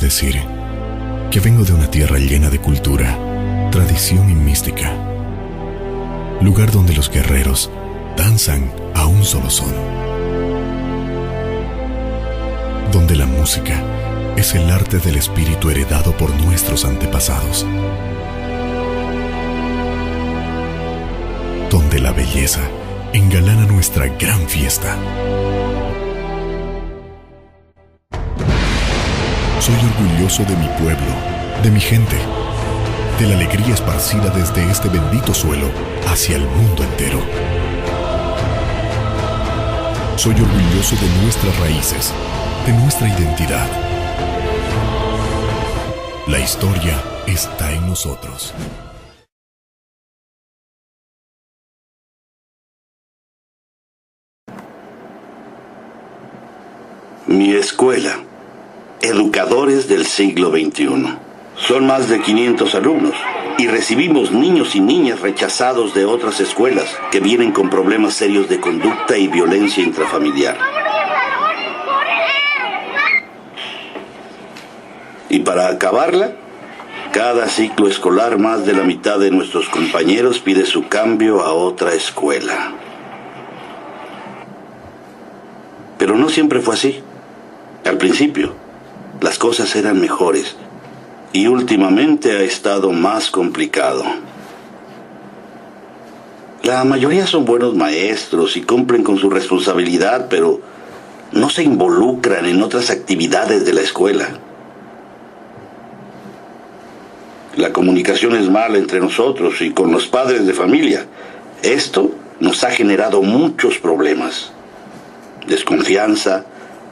decir que vengo de una tierra llena de cultura, tradición y mística. Lugar donde los guerreros danzan a un solo son. Donde la música es el arte del espíritu heredado por nuestros antepasados. Donde la belleza engalana nuestra gran fiesta. Soy orgulloso de mi pueblo, de mi gente, de la alegría esparcida desde este bendito suelo hacia el mundo entero. Soy orgulloso de nuestras raíces, de nuestra identidad. La historia está en nosotros. Mi escuela. Educadores del siglo XXI. Son más de 500 alumnos y recibimos niños y niñas rechazados de otras escuelas que vienen con problemas serios de conducta y violencia intrafamiliar. Y para acabarla, cada ciclo escolar más de la mitad de nuestros compañeros pide su cambio a otra escuela. Pero no siempre fue así. Al principio, las cosas eran mejores y últimamente ha estado más complicado. La mayoría son buenos maestros y cumplen con su responsabilidad, pero no se involucran en otras actividades de la escuela. La comunicación es mala entre nosotros y con los padres de familia. Esto nos ha generado muchos problemas. Desconfianza,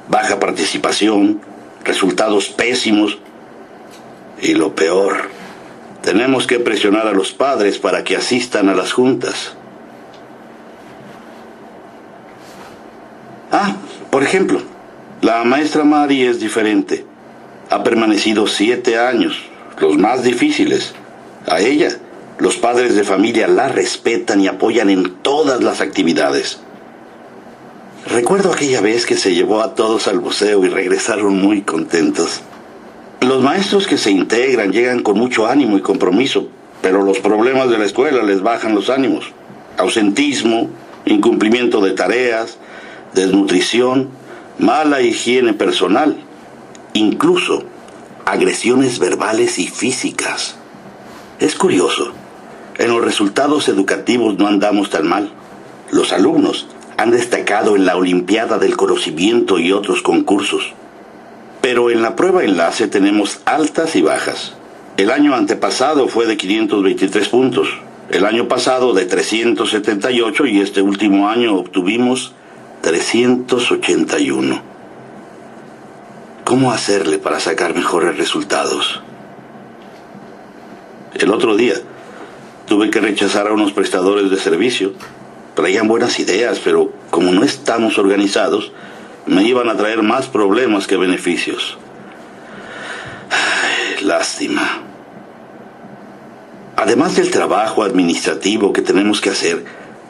baja participación, resultados pésimos y lo peor, tenemos que presionar a los padres para que asistan a las juntas. Por ejemplo, la maestra Mari es diferente. Ha permanecido 7 años, los más difíciles. A ella, los padres de familia la respetan y apoyan en todas las actividades. Recuerdo aquella vez que se llevó a todos al museo y regresaron muy contentos. Los maestros que se integran llegan con mucho ánimo y compromiso, pero los problemas de la escuela les bajan los ánimos. Ausentismo, incumplimiento de tareas, desnutrición, mala higiene personal, incluso agresiones verbales y físicas. Es curioso, en los resultados educativos no andamos tan mal. Los alumnos han destacado en la Olimpiada del Conocimiento y otros concursos. Pero en la prueba enlace tenemos altas y bajas. El año antepasado fue de 523 puntos, el año pasado de 378 y este último año obtuvimos 381. ¿Cómo hacerle para sacar mejores resultados? El otro día tuve que rechazar a unos prestadores de servicio. Traían buenas ideas, pero como no estamos organizados, me iban a traer más problemas que beneficios. Lástima. Además del trabajo administrativo que tenemos que hacer,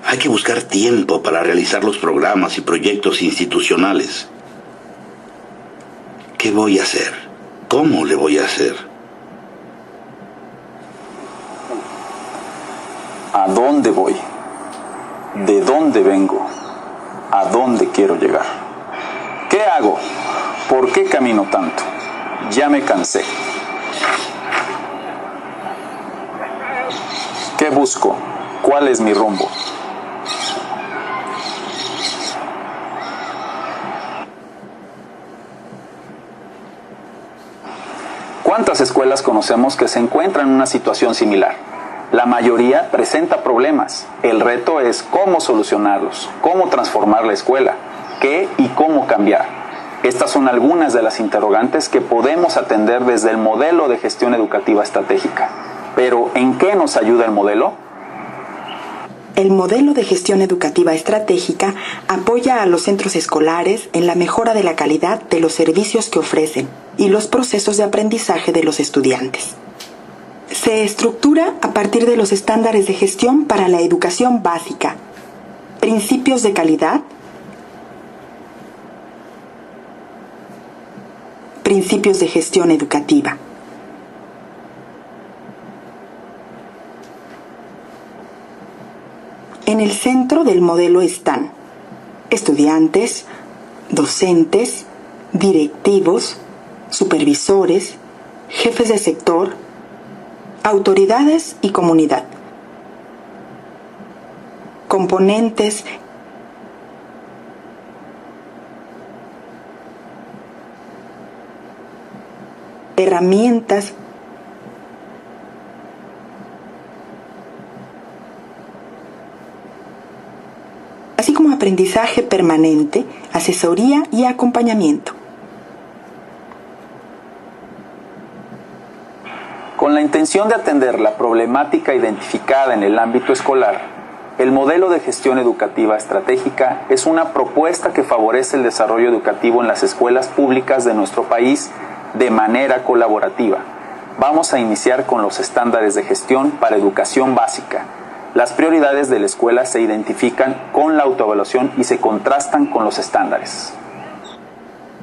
hay que buscar tiempo para realizar los programas y proyectos institucionales. ¿Qué voy a hacer? ¿Cómo le voy a hacer? ¿A dónde voy? ¿De dónde vengo? ¿A dónde quiero llegar? ¿Qué hago? ¿Por qué camino tanto? Ya me cansé. ¿Qué busco? ¿Cuál es mi rumbo? ¿Cuántas escuelas conocemos que se encuentran en una situación similar? La mayoría presenta problemas. El reto es cómo solucionarlos, cómo transformar la escuela, qué y cómo cambiar. Estas son algunas de las interrogantes que podemos atender desde el modelo de gestión educativa estratégica. Pero, ¿en qué nos ayuda el modelo? El modelo de gestión educativa estratégica apoya a los centros escolares en la mejora de la calidad de los servicios que ofrecen y los procesos de aprendizaje de los estudiantes. Se estructura a partir de los estándares de gestión para la educación básica, principios de calidad, principios de gestión educativa. En el centro del modelo están estudiantes, docentes, directivos, supervisores, jefes de sector, autoridades y comunidad. Componentes herramientas así como aprendizaje permanente, asesoría y acompañamiento. Con la intención de atender la problemática identificada en el ámbito escolar, el modelo de gestión educativa estratégica es una propuesta que favorece el desarrollo educativo en las escuelas públicas de nuestro país de manera colaborativa. Vamos a iniciar con los estándares de gestión para educación básica. Las prioridades de la escuela se identifican con la autoevaluación y se contrastan con los estándares.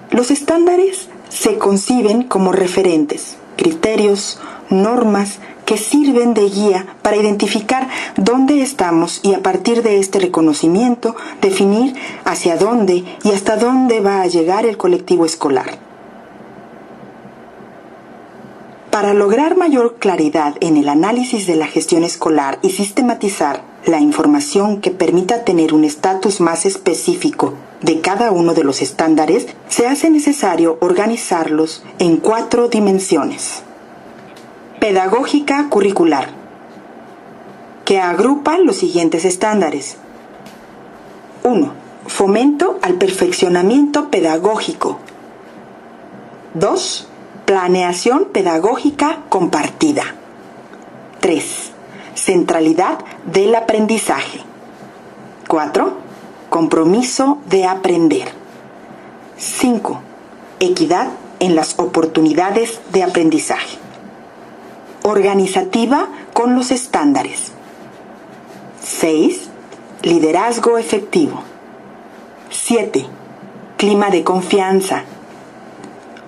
Los estándares se conciben como referentes, criterios, normas que sirven de guía para identificar dónde estamos y a partir de este reconocimiento definir hacia dónde y hasta dónde va a llegar el colectivo escolar. Para lograr mayor claridad en el análisis de la gestión escolar y sistematizar la información que permita tener un estatus más específico de cada uno de los estándares, se hace necesario organizarlos en 4 dimensiones. Pedagógica curricular, que agrupa los siguientes estándares. 1. Fomento al perfeccionamiento pedagógico. 2. Planeación pedagógica compartida. 3. Centralidad del aprendizaje. 4. Compromiso de aprender. 5. Equidad en las oportunidades de aprendizaje. Organizativa con los estándares. 6. Liderazgo efectivo. 7. Clima de confianza.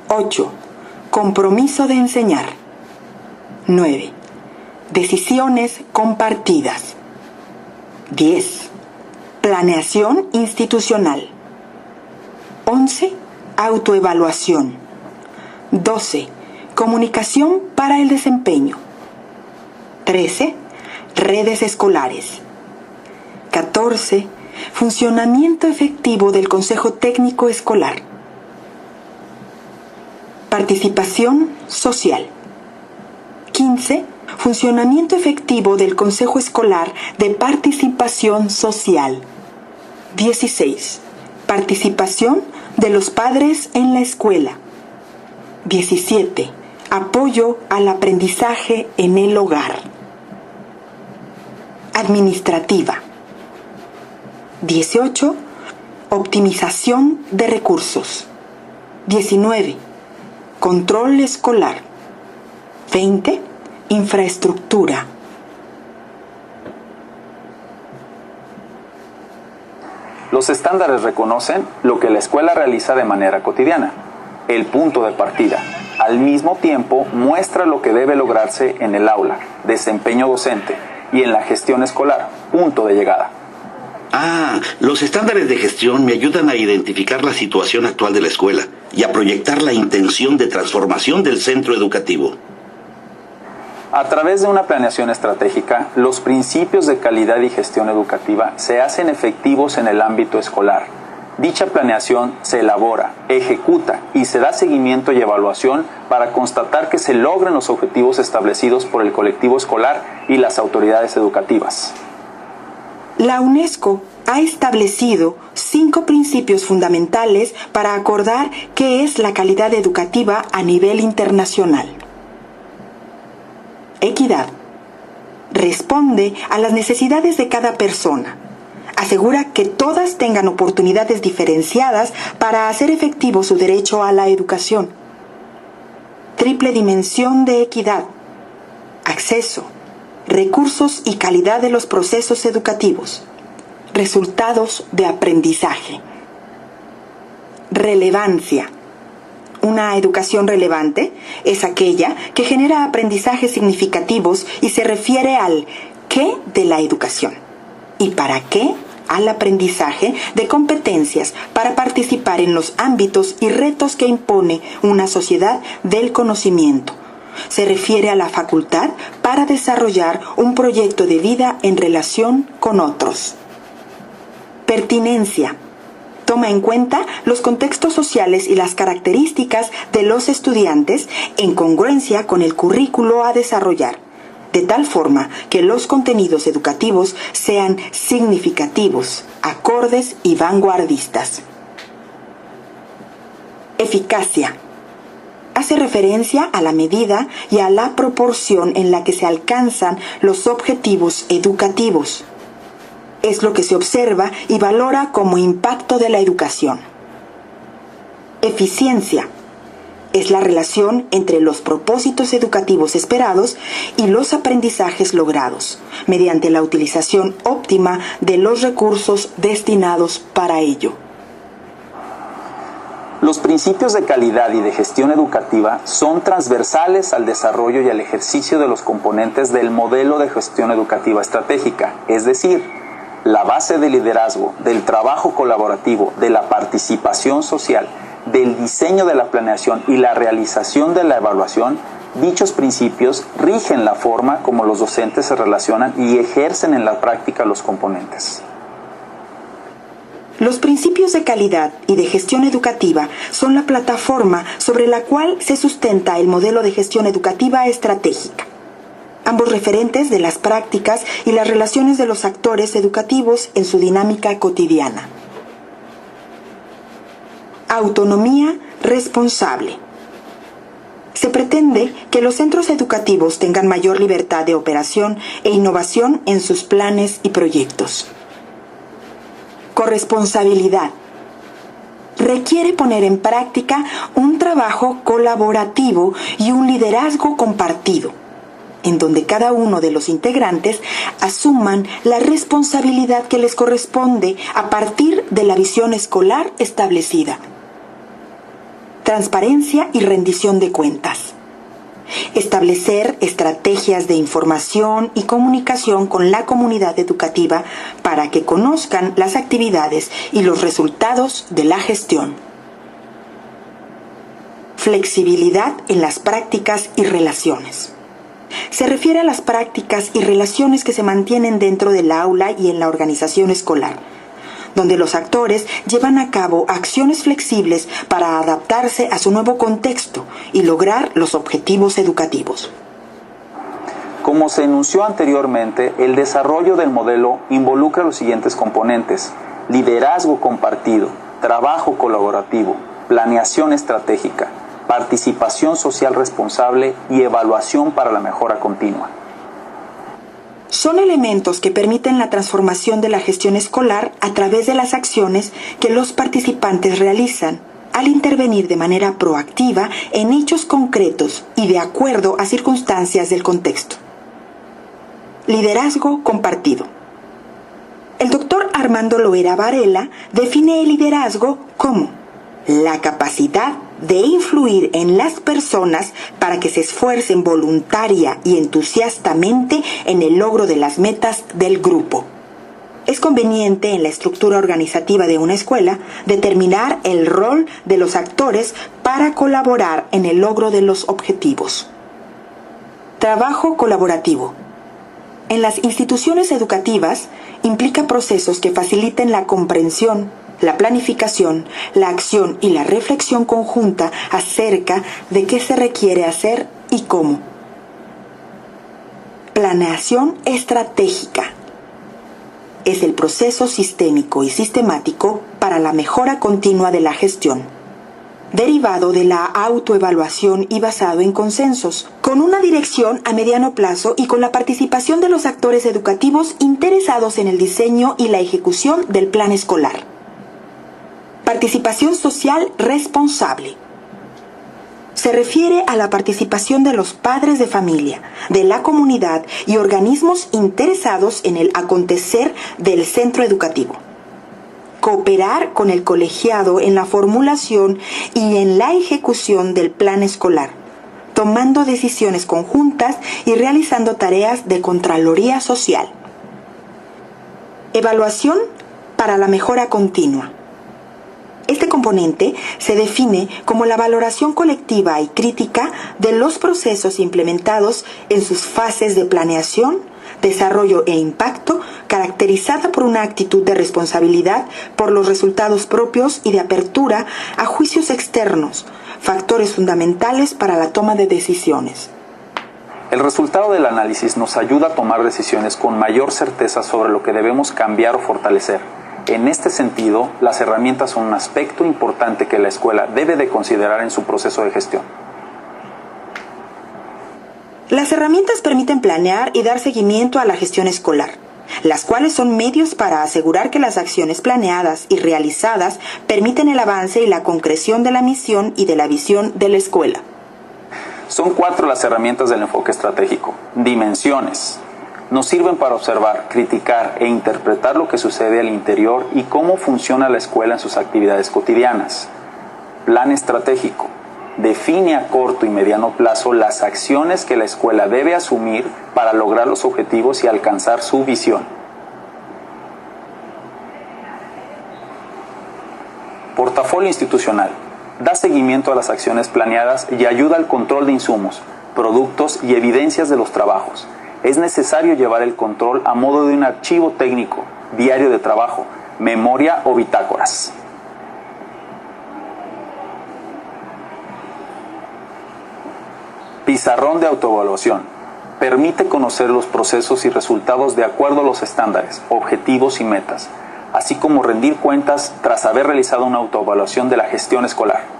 8. Compromiso de enseñar. 9. Decisiones compartidas. 10. Planeación institucional. 11. Autoevaluación. 12. Comunicación para el desempeño. 13. Redes escolares. 14. Funcionamiento efectivo del Consejo Técnico Escolar. Participación social. 15. Funcionamiento efectivo del Consejo Escolar de Participación Social. 16. Participación de los padres en la escuela. 17. Apoyo al aprendizaje en el hogar. Administrativa. 18. Optimización de recursos. 19. Control escolar. 20. Infraestructura. Los estándares reconocen lo que la escuela realiza de manera cotidiana, el punto de partida. Al mismo tiempo, muestra lo que debe lograrse en el aula, desempeño docente, y en la gestión escolar, punto de llegada. Los estándares de gestión me ayudan a identificar la situación actual de la escuela y a proyectar la intención de transformación del centro educativo. A través de una planeación estratégica, los principios de calidad y gestión educativa se hacen efectivos en el ámbito escolar. Dicha planeación se elabora, ejecuta y se da seguimiento y evaluación para constatar que se logren los objetivos establecidos por el colectivo escolar y las autoridades educativas. La UNESCO ha establecido 5 principios fundamentales para acordar qué es la calidad educativa a nivel internacional. Equidad. Responde a las necesidades de cada persona. Asegura que todas tengan oportunidades diferenciadas para hacer efectivo su derecho a la educación. Triple dimensión de equidad. Acceso, recursos y calidad de los procesos educativos. Resultados de aprendizaje. Relevancia. Una educación relevante es aquella que genera aprendizajes significativos y se refiere al qué de la educación y para qué al aprendizaje de competencias para participar en los ámbitos y retos que impone una sociedad del conocimiento. Se refiere a la facultad para desarrollar un proyecto de vida en relación con otros. Pertinencia. Toma en cuenta los contextos sociales y las características de los estudiantes en congruencia con el currículo a desarrollar, de tal forma que los contenidos educativos sean significativos, acordes y vanguardistas. Eficacia. Hace referencia a la medida y a la proporción en la que se alcanzan los objetivos educativos. Es lo que se observa y valora como impacto de la educación. Eficiencia. Es la relación entre los propósitos educativos esperados y los aprendizajes logrados, mediante la utilización óptima de los recursos destinados para ello. Los principios de calidad y de gestión educativa son transversales al desarrollo y al ejercicio de los componentes del modelo de gestión educativa estratégica, es decir, la base del liderazgo, del trabajo colaborativo, de la participación social, del diseño de la planeación y la realización de la evaluación. Dichos principios rigen la forma como los docentes se relacionan y ejercen en la práctica los componentes. Los principios de calidad y de gestión educativa son la plataforma sobre la cual se sustenta el modelo de gestión educativa estratégica. Ambos referentes de las prácticas y las relaciones de los actores educativos en su dinámica cotidiana. Autonomía responsable. Se pretende que los centros educativos tengan mayor libertad de operación e innovación en sus planes y proyectos. Corresponsabilidad. Requiere poner en práctica un trabajo colaborativo y un liderazgo compartido, en donde cada uno de los integrantes asuman la responsabilidad que les corresponde a partir de la visión escolar establecida. Transparencia y rendición de cuentas. Establecer estrategias de información y comunicación con la comunidad educativa para que conozcan las actividades y los resultados de la gestión. Flexibilidad en las prácticas y relaciones. Se refiere a las prácticas y relaciones que se mantienen dentro del aula y en la organización escolar, donde los actores llevan a cabo acciones flexibles para adaptarse a su nuevo contexto y lograr los objetivos educativos. Como se enunció anteriormente, el desarrollo del modelo involucra los siguientes componentes: liderazgo compartido, trabajo colaborativo, planeación estratégica, participación social responsable y evaluación para la mejora continua. Son elementos que permiten la transformación de la gestión escolar a través de las acciones que los participantes realizan al intervenir de manera proactiva en hechos concretos y de acuerdo a circunstancias del contexto. Liderazgo compartido. El doctor Armando Loera Varela define el liderazgo como la capacidad de influir en las personas para que se esfuercen voluntaria y entusiastamente en el logro de las metas del grupo. Es conveniente en la estructura organizativa de una escuela determinar el rol de los actores para colaborar en el logro de los objetivos. Trabajo colaborativo. En las instituciones educativas implica procesos que faciliten la comprensión, la planificación, la acción y la reflexión conjunta acerca de qué se requiere hacer y cómo. Planeación estratégica. Es el proceso sistémico y sistemático para la mejora continua de la gestión, derivado de la autoevaluación y basado en consensos, con una dirección a mediano plazo y con la participación de los actores educativos interesados en el diseño y la ejecución del plan escolar. Participación social responsable. Se refiere a la participación de los padres de familia, de la comunidad y organismos interesados en el acontecer del centro educativo, cooperar con el colegiado en la formulación y en la ejecución del plan escolar, tomando decisiones conjuntas y realizando tareas de Contraloría Social. Evaluación para la mejora continua. Este componente se define como la valoración colectiva y crítica de los procesos implementados en sus fases de planeación, desarrollo e impacto, caracterizada por una actitud de responsabilidad por los resultados propios y de apertura a juicios externos, factores fundamentales para la toma de decisiones. El resultado del análisis nos ayuda a tomar decisiones con mayor certeza sobre lo que debemos cambiar o fortalecer. En este sentido, las herramientas son un aspecto importante que la escuela debe de considerar en su proceso de gestión. Las herramientas permiten planear y dar seguimiento a la gestión escolar, las cuales son medios para asegurar que las acciones planeadas y realizadas permiten el avance y la concreción de la misión y de la visión de la escuela. Son 4 las herramientas del enfoque estratégico. Dimensiones. Nos sirven para observar, criticar e interpretar lo que sucede al interior y cómo funciona la escuela en sus actividades cotidianas. Plan estratégico. Define a corto y mediano plazo las acciones que la escuela debe asumir para lograr los objetivos y alcanzar su visión. Portafolio institucional. Da seguimiento a las acciones planeadas y ayuda al control de insumos, productos y evidencias de los trabajos. Es necesario llevar el control a modo de un archivo técnico, diario de trabajo, memoria o bitácoras. Pizarrón de autoevaluación. Permite conocer los procesos y resultados de acuerdo a los estándares, objetivos y metas, así como rendir cuentas tras haber realizado una autoevaluación de la gestión escolar.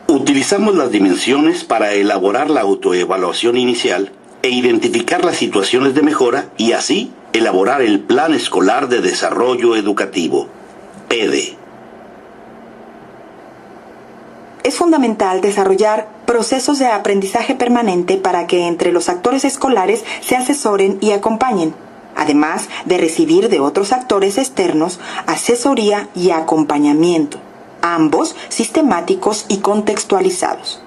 Utilizamos las dimensiones para elaborar la autoevaluación inicial e identificar las situaciones de mejora y así elaborar el Plan Escolar de Desarrollo Educativo, PEDE. Es fundamental desarrollar procesos de aprendizaje permanente para que entre los actores escolares se asesoren y acompañen, además de recibir de otros actores externos asesoría y acompañamiento, ambos sistemáticos y contextualizados.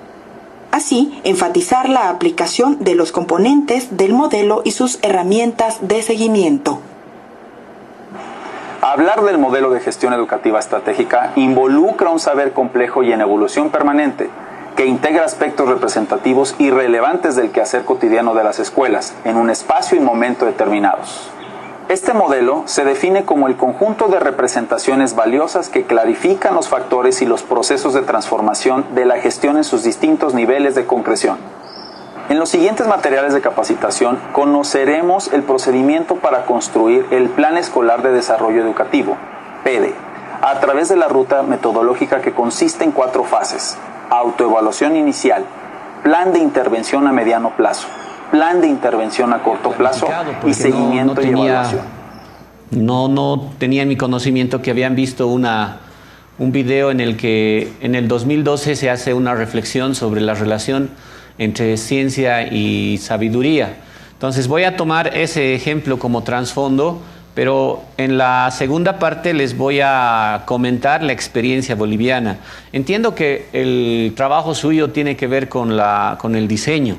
Así, enfatizar la aplicación de los componentes del modelo y sus herramientas de seguimiento. Hablar del modelo de gestión educativa estratégica involucra un saber complejo y en evolución permanente, que integra aspectos representativos y relevantes del quehacer cotidiano de las escuelas, en un espacio y momento determinados. Este modelo se define como el conjunto de representaciones valiosas que clarifican los factores y los procesos de transformación de la gestión en sus distintos niveles de concreción. En los siguientes materiales de capacitación conoceremos el procedimiento para construir el Plan Escolar de Desarrollo Educativo, PEDE, a través de la ruta metodológica que consiste en 4 fases: autoevaluación inicial, plan de intervención a mediano plazo, plan de intervención a corto plazo y seguimiento y evaluación. No tenía en mi conocimiento que habían visto un video en el que en el 2012 se hace una reflexión sobre la relación entre ciencia y sabiduría. Entonces voy a tomar ese ejemplo como trasfondo, pero en la segunda parte les voy a comentar la experiencia boliviana. Entiendo que el trabajo suyo tiene que ver con el diseño.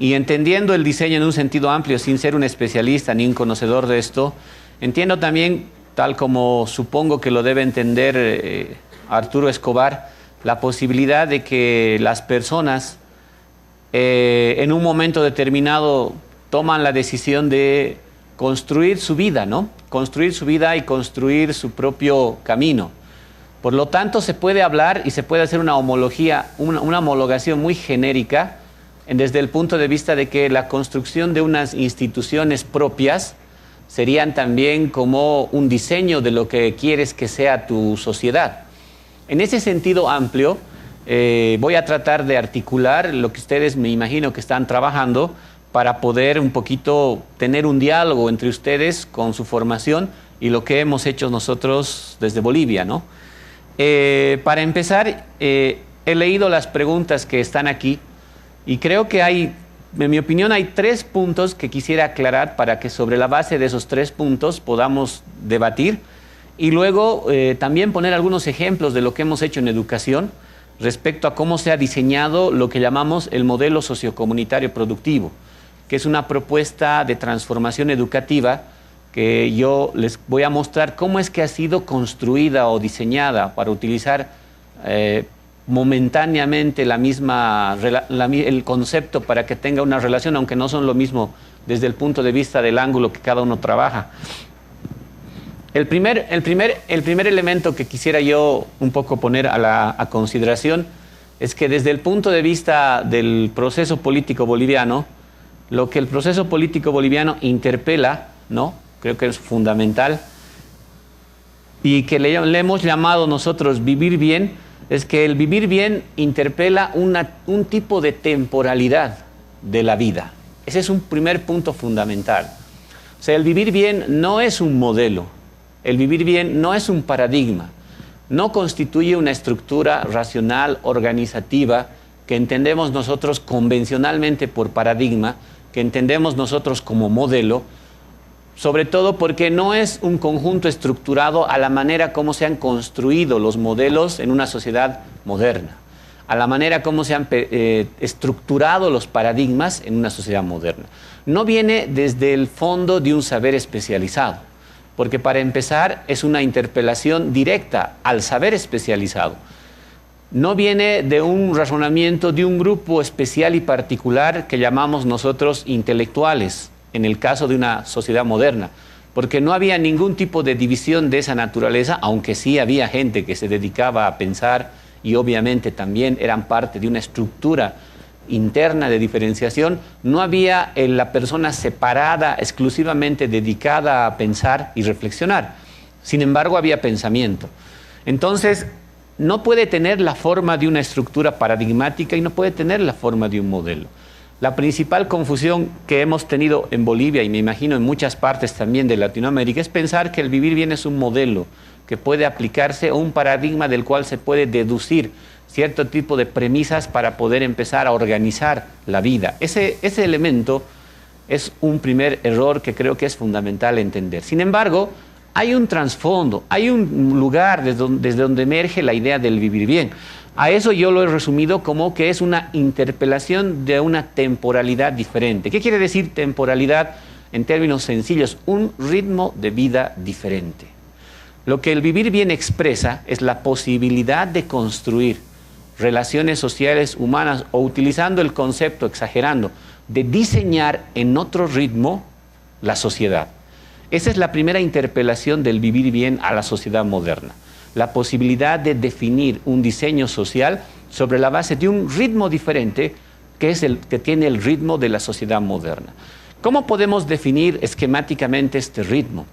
Y entendiendo el diseño en un sentido amplio, sin ser un especialista ni un conocedor de esto, entiendo también, tal como supongo que lo debe entender Arturo Escobar, la posibilidad de que las personas en un momento determinado toman la decisión de construir su vida, ¿no? Construir su vida y construir su propio camino. Por lo tanto, se puede hablar y se puede hacer una homologación muy genérica desde el punto de vista de que la construcción de unas instituciones propias serían también como un diseño de lo que quieres que sea tu sociedad. En ese sentido amplio, voy a tratar de articular lo que ustedes me imagino que están trabajando para poder un poquito tener un diálogo entre ustedes con su formación y lo que hemos hecho nosotros desde Bolivia, ¿no? Para empezar, he leído las preguntas que están aquí y creo que hay en mi opinión, hay 3 puntos que quisiera aclarar para que sobre la base de esos 3 puntos podamos debatir y luego también poner algunos ejemplos de lo que hemos hecho en educación respecto a cómo se ha diseñado lo que llamamos el modelo sociocomunitario productivo, que es una propuesta de transformación educativa que yo les voy a mostrar cómo es que ha sido construida o diseñada para utilizar momentáneamente el concepto para que tenga una relación, aunque no son lo mismo desde el punto de vista del ángulo que cada uno trabaja. El primer elemento que quisiera yo un poco poner a consideración es que desde el punto de vista del proceso político boliviano, lo que el proceso político boliviano interpela, ¿no?, creo que es fundamental, y que le hemos llamado nosotros vivir bien, es que el vivir bien interpela un tipo de temporalidad de la vida. Ese es un primer punto fundamental. O sea, el vivir bien no es un modelo, el vivir bien no es un paradigma, no constituye una estructura racional, organizativa, que entendemos nosotros convencionalmente por paradigma, que entendemos nosotros como modelo, sobre todo porque no es un conjunto estructurado a la manera como se han construido los modelos en una sociedad moderna, a la manera como se han estructurado los paradigmas en una sociedad moderna. No viene desde el fondo de un saber especializado, porque para empezar es una interpelación directa al saber especializado. No viene de un razonamiento de un grupo especial y particular que llamamos nosotros intelectuales, en el caso de una sociedad moderna, porque no había ningún tipo de división de esa naturaleza, aunque sí había gente que se dedicaba a pensar y obviamente también eran parte de una estructura interna de diferenciación. No había la persona separada, exclusivamente dedicada a pensar y reflexionar. Sin embargo, había pensamiento. Entonces, no puede tener la forma de una estructura paradigmática y no puede tener la forma de un modelo. La principal confusión que hemos tenido en Bolivia y me imagino en muchas partes también de Latinoamérica es pensar que el vivir bien es un modelo que puede aplicarse o un paradigma del cual se puede deducir cierto tipo de premisas para poder empezar a organizar la vida. Ese elemento es un primer error que creo que es fundamental entender. Sin embargo, hay un trasfondo, hay un lugar desde donde emerge la idea del vivir bien. A eso yo lo he resumido como que es una interpelación de una temporalidad diferente. ¿Qué quiere decir temporalidad? En términos sencillos, un ritmo de vida diferente. Lo que el vivir bien expresa es la posibilidad de construir relaciones sociales humanas o utilizando el concepto, exagerando, de diseñar en otro ritmo la sociedad. Esa es la primera interpelación del vivir bien a la sociedad moderna. La posibilidad de definir un diseño social sobre la base de un ritmo diferente que es el que tiene el ritmo de la sociedad moderna. ¿Cómo podemos definir esquemáticamente este ritmo?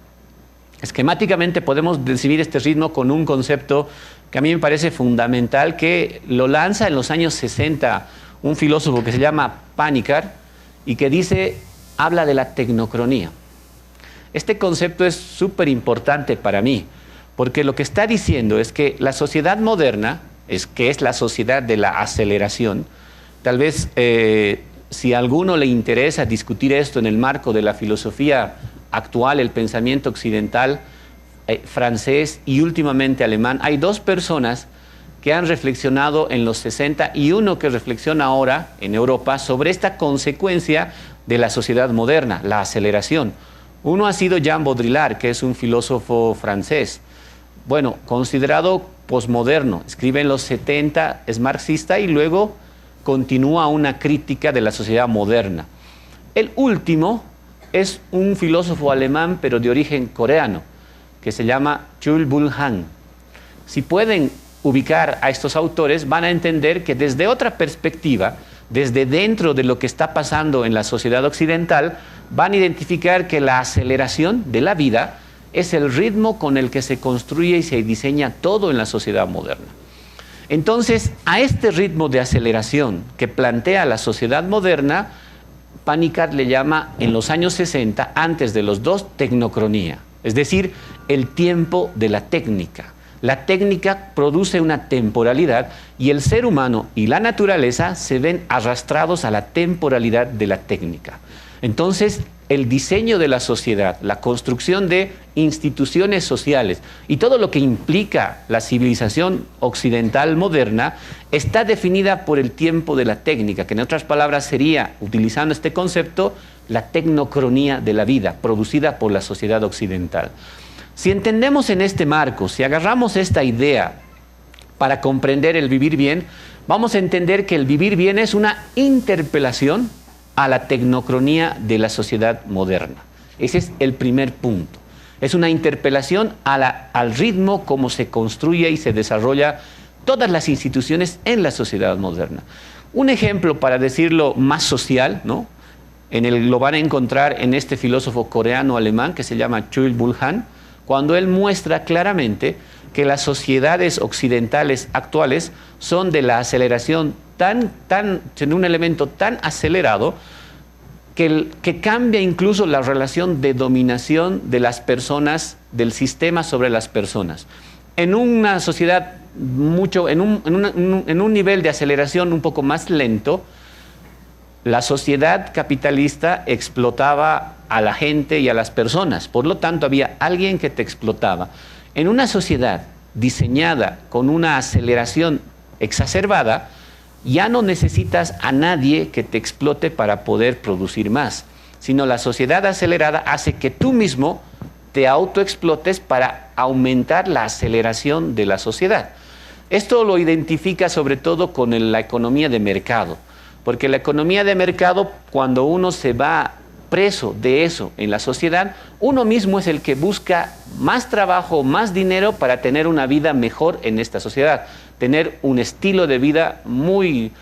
Esquemáticamente podemos definir este ritmo con un concepto que a mí me parece fundamental, que lo lanza en los años 60 un filósofo que se llama Panikkar y que habla de la tecnocronía. Este concepto es súper importante para mí, porque lo que está diciendo es que la sociedad moderna, que es la sociedad de la aceleración, tal vez si a alguno le interesa discutir esto en el marco de la filosofía actual, el pensamiento occidental, francés y últimamente alemán, hay 2 personas que han reflexionado en los 60 y uno que reflexiona ahora en Europa sobre esta consecuencia de la sociedad moderna, la aceleración. Uno ha sido Jean Baudrillard, que es un filósofo francés, bueno, considerado posmoderno, escribe en los 70, es marxista y luego continúa una crítica de la sociedad moderna. El último es un filósofo alemán, pero de origen coreano, que se llama Chul Bul-han. Si pueden ubicar a estos autores, van a entender que desde otra perspectiva, desde dentro de lo que está pasando en la sociedad occidental, van a identificar que la aceleración de la vida es el ritmo con el que se construye y se diseña todo en la sociedad moderna. Entonces, a este ritmo de aceleración que plantea la sociedad moderna, Panikkar le llama en los años 60, antes de los 2, tecnocronía, es decir, el tiempo de la técnica, La técnica produce una temporalidad y el ser humano y la naturaleza se ven arrastrados a la temporalidad de la técnica. Entonces, el diseño de la sociedad, la construcción de instituciones sociales y todo lo que implica la civilización occidental moderna está definida por el tiempo de la técnica, que en otras palabras sería, utilizando este concepto, la tecnocronía de la vida producida por la sociedad occidental. Si entendemos en este marco, si agarramos esta idea para comprender el vivir bien, vamos a entender que el vivir bien es una interpelación a la tecnocronía de la sociedad moderna. Ese es el primer punto. Es una interpelación al ritmo como se construye y se desarrolla todas las instituciones en la sociedad moderna. Un ejemplo para decirlo más social, ¿no? Lo van a encontrar en este filósofo coreano-alemán que se llama Chul-Bul Han, cuando él muestra claramente que las sociedades occidentales actuales son de la aceleración en un elemento tan acelerado que cambia incluso la relación de dominación de las personas, del sistema sobre las personas. En una sociedad en un nivel de aceleración un poco más lento, la sociedad capitalista explotaba a la gente y a las personas, por lo tanto había alguien que te explotaba. En una sociedad diseñada con una aceleración exacerbada, ya no necesitas a nadie que te explote para poder producir más, sino la sociedad acelerada hace que tú mismo te autoexplotes para aumentar la aceleración de la sociedad. Esto lo identifica sobre todo con la economía de mercado, porque la economía de mercado, cuando uno se va preso de eso en la sociedad, uno mismo es el que busca más trabajo, más dinero para tener una vida mejor en esta sociedad, tener un estilo de vida muy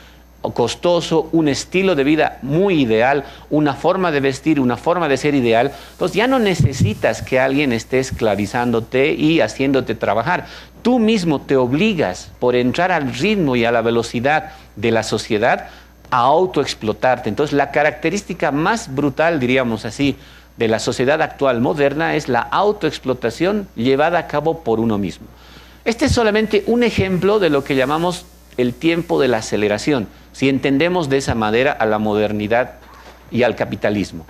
costoso, un estilo de vida muy ideal, una forma de vestir, una forma de ser ideal. Entonces ya no necesitas que alguien esté esclavizándote y haciéndote trabajar. Tú mismo te obligas, por entrar al ritmo y a la velocidad de la sociedad, a autoexplotarte. Entonces la característica más brutal, diríamos así, de la sociedad actual moderna es la autoexplotación llevada a cabo por uno mismo. Este es solamente un ejemplo de lo que llamamos el tiempo de la aceleración, si entendemos de esa manera a la modernidad y al capitalismo.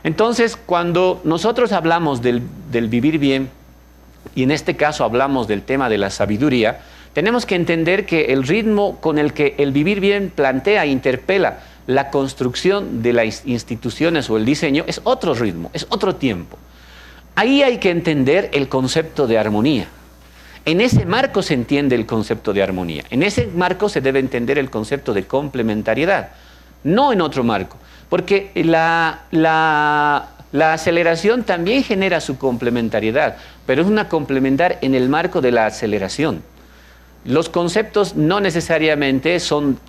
Entonces, cuando nosotros hablamos del vivir bien, y en este caso hablamos del tema de la sabiduría, tenemos que entender que el ritmo con el que el vivir bien plantea e interpela la construcción de las instituciones o el diseño es otro ritmo, es otro tiempo. Ahí hay que entender el concepto de armonía. En ese marco se entiende el concepto de armonía. En ese marco se debe entender el concepto de complementariedad, no en otro marco, porque la aceleración también genera su complementariedad, pero es una complementar en el marco de la aceleración. Los conceptos no necesariamente son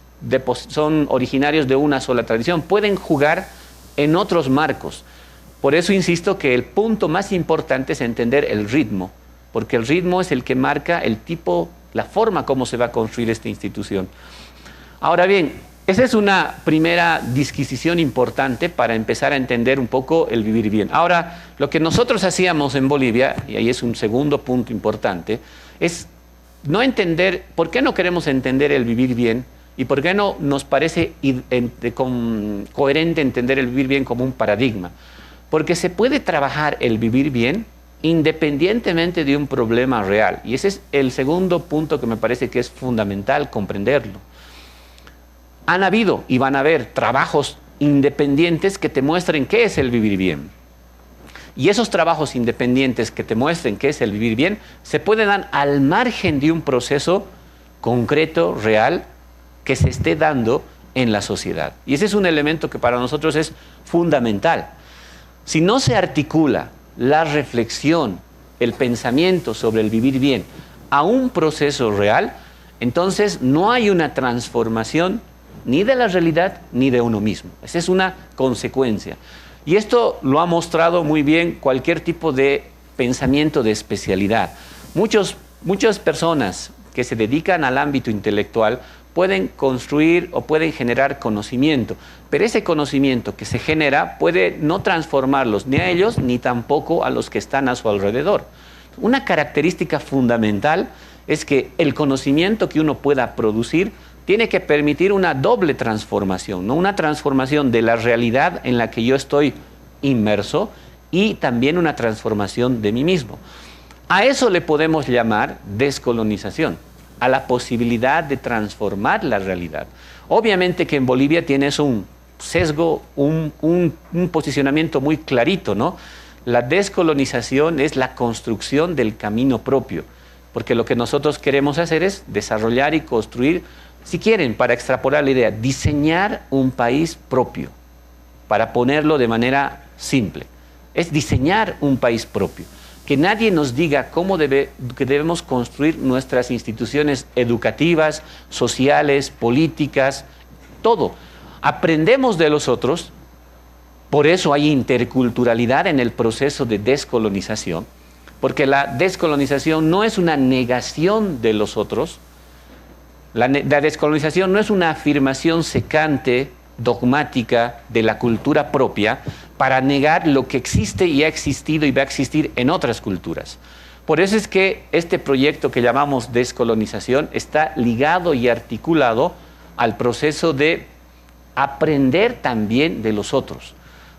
originarios de una sola tradición, pueden jugar en otros marcos. Por eso insisto que el punto más importante es entender el ritmo, porque el ritmo es el que marca el tipo, la forma como se va a construir esta institución. Ahora bien, esa es una primera disquisición importante para empezar a entender un poco el vivir bien. Ahora, lo que nosotros hacíamos en Bolivia, y ahí es un segundo punto importante, es no entender, ¿por qué no queremos entender el vivir bien? ¿Y por qué no nos parece coherente entender el vivir bien como un paradigma? Porque se puede trabajar el vivir bien independientemente de un problema real. Y ese es el segundo punto que me parece que es fundamental comprenderlo. Han habido y van a haber trabajos independientes que te muestren qué es el vivir bien. Y esos trabajos independientes que te muestren qué es el vivir bien se pueden dar al margen de un proceso concreto, real, que se esté dando en la sociedad. Y ese es un elemento que para nosotros es fundamental. Si no se articula la reflexión, el pensamiento sobre el vivir bien a un proceso real, entonces no hay una transformación ni de la realidad ni de uno mismo. Esa es una consecuencia. Y esto lo ha mostrado muy bien cualquier tipo de pensamiento de especialidad. Muchas personas que se dedican al ámbito intelectual pueden construir o pueden generar conocimiento, pero ese conocimiento que se genera puede no transformarlos ni a ellos ni tampoco a los que están a su alrededor. Una característica fundamental es que el conocimiento que uno pueda producir tiene que permitir una doble transformación, ¿no? Una transformación de la realidad en la que yo estoy inmerso y también una transformación de mí mismo. A eso le podemos llamar descolonización, a la posibilidad de transformar la realidad. Obviamente que en Bolivia tienes un sesgo, un posicionamiento muy clarito, ¿no? La descolonización es la construcción del camino propio, porque lo que nosotros queremos hacer es desarrollar y construir, si quieren, para extrapolar la idea, diseñar un país propio, para ponerlo de manera simple. Es diseñar un país propio. Que nadie nos diga cómo debemos construir nuestras instituciones educativas, sociales, políticas, todo. Aprendemos de los otros, por eso hay interculturalidad en el proceso de descolonización, porque la descolonización no es una negación de los otros, la descolonización no es una afirmación secante, dogmática de la cultura propia para negar lo que existe y ha existido y va a existir en otras culturas. Por eso es que este proyecto que llamamos descolonización está ligado y articulado al proceso de aprender también de los otros.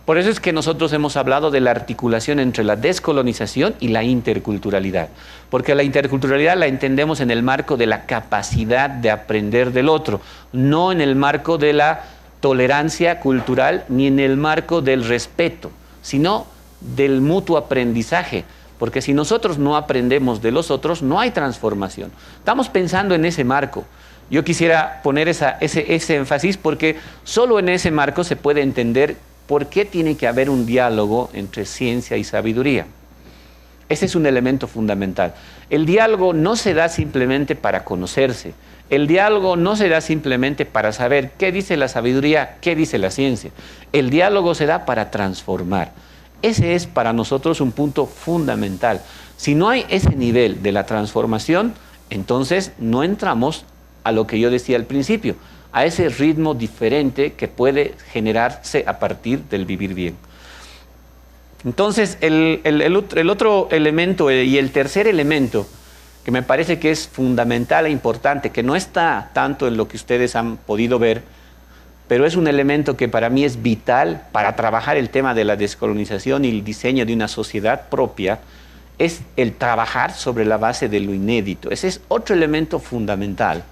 Por eso es que nosotros hemos hablado de la articulación entre la descolonización y la interculturalidad, porque la interculturalidad la entendemos en el marco de la capacidad de aprender del otro, no en el marco de la tolerancia cultural ni en el marco del respeto, sino del mutuo aprendizaje, porque si nosotros no aprendemos de los otros, no hay transformación. Estamos pensando en ese marco. Yo quisiera poner ese énfasis porque solo en ese marco se puede entender por qué tiene que haber un diálogo entre ciencia y sabiduría. Ese es un elemento fundamental. El diálogo no se da simplemente para conocerse. El diálogo no se da simplemente para saber qué dice la sabiduría, qué dice la ciencia. El diálogo se da para transformar. Ese es para nosotros un punto fundamental. Si no hay ese nivel de la transformación, entonces no entramos a lo que yo decía al principio, a ese ritmo diferente que puede generarse a partir del vivir bien. Entonces, el otro elemento y el tercer elemento que me parece que es fundamental e importante, que no está tanto en lo que ustedes han podido ver, pero es un elemento que para mí es vital para trabajar el tema de la descolonización y el diseño de una sociedad propia, es el trabajar sobre la base de lo inédito. Ese es otro elemento fundamental.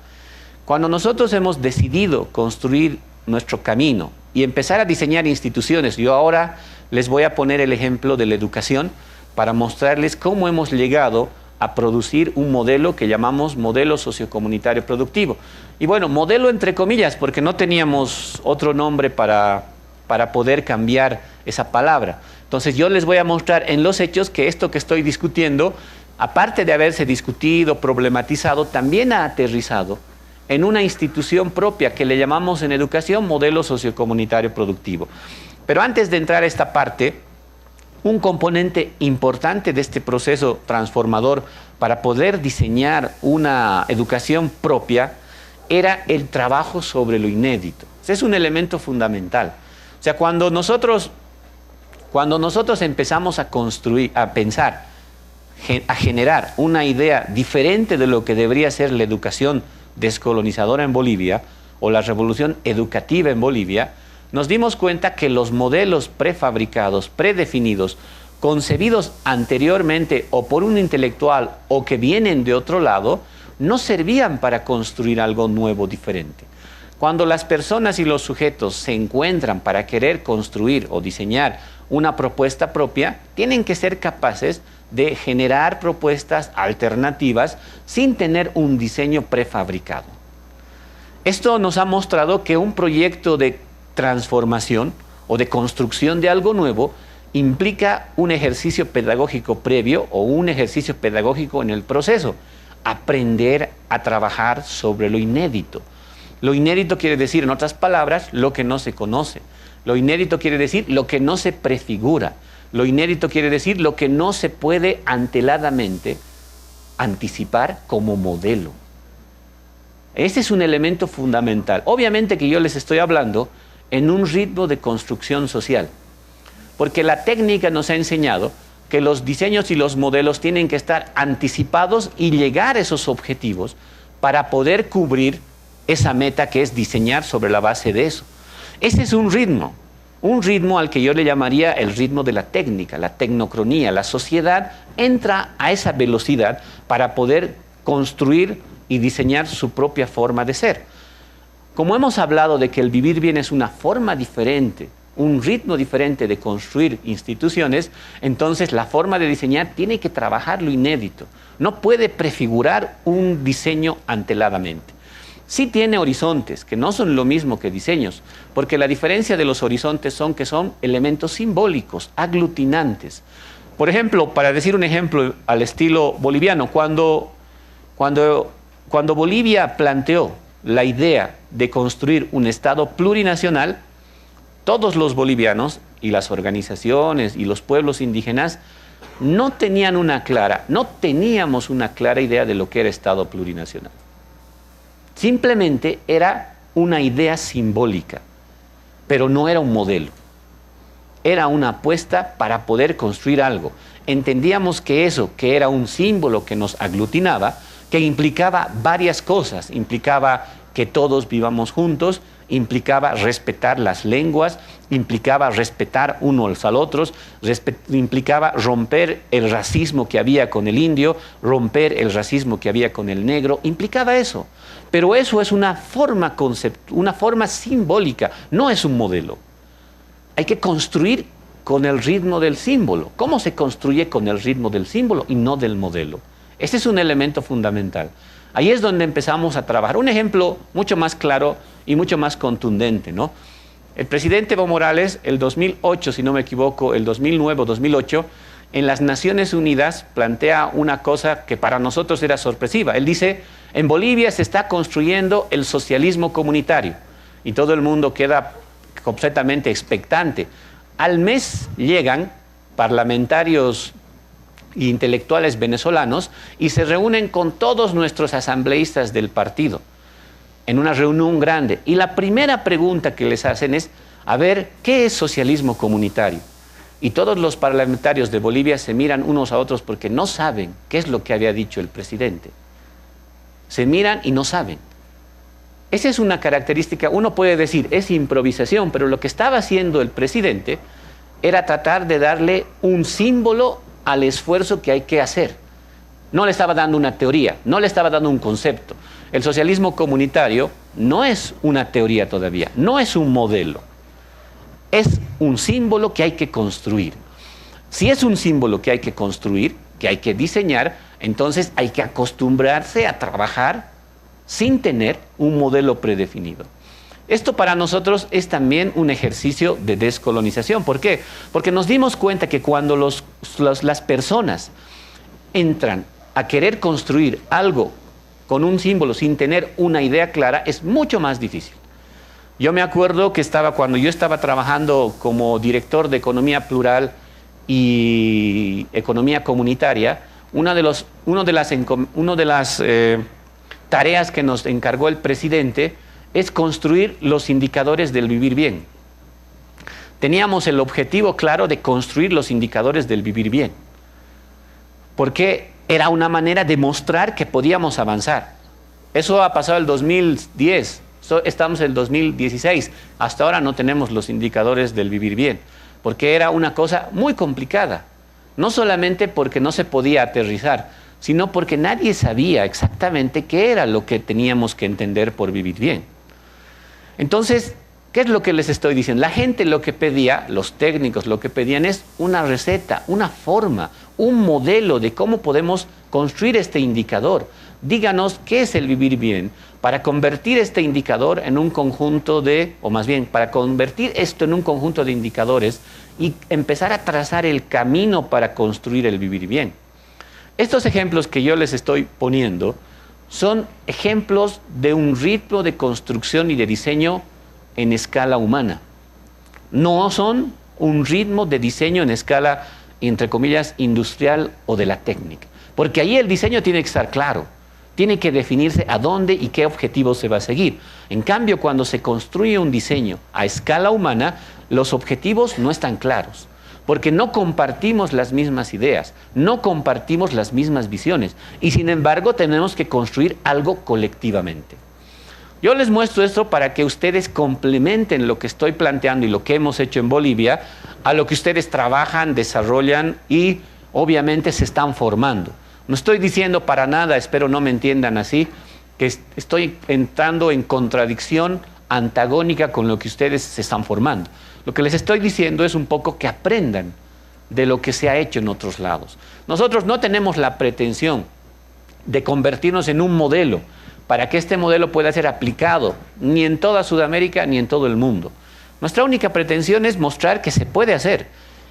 Cuando nosotros hemos decidido construir nuestro camino y empezar a diseñar instituciones, yo ahora les voy a poner el ejemplo de la educación para mostrarles cómo hemos llegado a producir un modelo que llamamos modelo sociocomunitario productivo. Y bueno, modelo entre comillas, porque no teníamos otro nombre para poder cambiar esa palabra. Entonces yo les voy a mostrar en los hechos que esto que estoy discutiendo, aparte de haberse discutido, problematizado, también ha aterrizado en una institución propia que le llamamos en educación modelo sociocomunitario productivo. Pero antes de entrar a esta parte, un componente importante de este proceso transformador para poder diseñar una educación propia era el trabajo sobre lo inédito. Ese es un elemento fundamental. O sea, cuando nosotros empezamos a construir, a pensar, a generar una idea diferente de lo que debería ser la educación descolonizadora en Bolivia o la revolución educativa en Bolivia, nos dimos cuenta que los modelos prefabricados, predefinidos, concebidos anteriormente o por un intelectual o que vienen de otro lado, no servían para construir algo nuevo, diferente. Cuando las personas y los sujetos se encuentran para querer construir o diseñar una propuesta propia, tienen que ser capaces de generar propuestas alternativas sin tener un diseño prefabricado. Esto nos ha mostrado que un proyecto de transformación o de construcción de algo nuevo implica un ejercicio pedagógico previo o un ejercicio pedagógico en el proceso. Aprender a trabajar sobre lo inédito. Lo inédito quiere decir, en otras palabras, lo que no se conoce. Lo inédito quiere decir lo que no se prefigura. Lo inédito quiere decir lo que no se puede anteladamente anticipar como modelo. Ese es un elemento fundamental. Obviamente que yo les estoy hablando en un ritmo de construcción social, porque la técnica nos ha enseñado que los diseños y los modelos tienen que estar anticipados y llegar a esos objetivos para poder cubrir esa meta que es diseñar sobre la base de eso. Ese es un ritmo al que yo le llamaría el ritmo de la técnica, la tecnocronía. La sociedad entra a esa velocidad para poder construir y diseñar su propia forma de ser. Como hemos hablado de que el vivir bien es una forma diferente, un ritmo diferente de construir instituciones, entonces la forma de diseñar tiene que trabajar lo inédito. No puede prefigurar un diseño anteladamente. Sí tiene horizontes, que no son lo mismo que diseños, porque la diferencia de los horizontes son que son elementos simbólicos, aglutinantes. Por ejemplo, para decir un ejemplo al estilo boliviano, cuando Bolivia planteó la idea de construir un Estado plurinacional, todos los bolivianos y las organizaciones y los pueblos indígenas no teníamos una clara idea de lo que era Estado plurinacional. Simplemente era una idea simbólica, pero no era un modelo. Era una apuesta para poder construir algo. Entendíamos que eso, que era un símbolo que nos aglutinaba, que implicaba varias cosas, implicaba que todos vivamos juntos, implicaba respetar las lenguas, implicaba respetar unos a los otros, implicaba romper el racismo que había con el indio, romper el racismo que había con el negro, implicaba eso. Pero eso es una forma simbólica, no es un modelo. Hay que construir con el ritmo del símbolo. ¿Cómo se construye con el ritmo del símbolo y no del modelo? Ese es un elemento fundamental. Ahí es donde empezamos a trabajar. Un ejemplo mucho más claro y mucho más contundente, ¿no? El presidente Evo Morales, el 2008, si no me equivoco, el 2009 o 2008, en las Naciones Unidas plantea una cosa que para nosotros era sorpresiva. Él dice, en Bolivia se está construyendo el socialismo comunitario. Y todo el mundo queda completamente expectante. Al mes llegan parlamentarios e intelectuales venezolanos y se reúnen con todos nuestros asambleístas del partido en una reunión grande. Y la primera pregunta que les hacen es, a ver, ¿qué es socialismo comunitario? Y todos los parlamentarios de Bolivia se miran unos a otros porque no saben qué es lo que había dicho el presidente. Se miran y no saben. Esa es una característica, uno puede decir, es improvisación, pero lo que estaba haciendo el presidente era tratar de darle un símbolo al esfuerzo que hay que hacer. No le estaba dando una teoría, no le estaba dando un concepto. El socialismo comunitario no es una teoría todavía, no es un modelo. Es un símbolo que hay que construir. Si es un símbolo que hay que construir, que hay que diseñar, entonces hay que acostumbrarse a trabajar sin tener un modelo predefinido. Esto para nosotros es también un ejercicio de descolonización. ¿Por qué? Porque nos dimos cuenta que cuando las personas entran a querer construir algo con un símbolo sin tener una idea clara, es mucho más difícil. Yo me acuerdo que cuando yo estaba trabajando como director de Economía Plural y Economía Comunitaria, una de las tareas que nos encargó el presidente es construir los indicadores del vivir bien. Teníamos el objetivo claro de construir los indicadores del vivir bien, porque era una manera de mostrar que podíamos avanzar. Eso ha pasado el 2010, estamos en el 2016, hasta ahora no tenemos los indicadores del vivir bien, porque era una cosa muy complicada, no solamente porque no se podía aterrizar, sino porque nadie sabía exactamente qué era lo que teníamos que entender por vivir bien. Entonces, ¿qué es lo que les estoy diciendo? La gente lo que pedía, los técnicos lo que pedían es una receta, una forma, un modelo de cómo podemos construir este indicador. Díganos qué es el vivir bien para convertir este indicador en un conjunto para convertir esto en un conjunto de indicadores y empezar a trazar el camino para construir el vivir bien. Estos ejemplos que yo les estoy poniendo son ejemplos de un ritmo de construcción y de diseño en escala humana. No son un ritmo de diseño en escala, entre comillas, industrial o de la técnica. Porque ahí el diseño tiene que estar claro, tiene que definirse a dónde y qué objetivo se va a seguir. En cambio, cuando se construye un diseño a escala humana, los objetivos no están claros. porque no compartimos las mismas ideas, no compartimos las mismas visiones, y sin embargo tenemos que construir algo colectivamente. Yo les muestro esto para que ustedes complementen lo que estoy planteando y lo que hemos hecho en Bolivia a lo que ustedes trabajan, desarrollan y obviamente se están formando. No estoy diciendo para nada, espero no me entiendan así, que estoy entrando en contradicción antagónica con lo que ustedes se están formando. Lo que les estoy diciendo es un poco que aprendan de lo que se ha hecho en otros lados. Nosotros no tenemos la pretensión de convertirnos en un modelo para que este modelo pueda ser aplicado ni en toda Sudamérica ni en todo el mundo. Nuestra única pretensión es mostrar que se puede hacer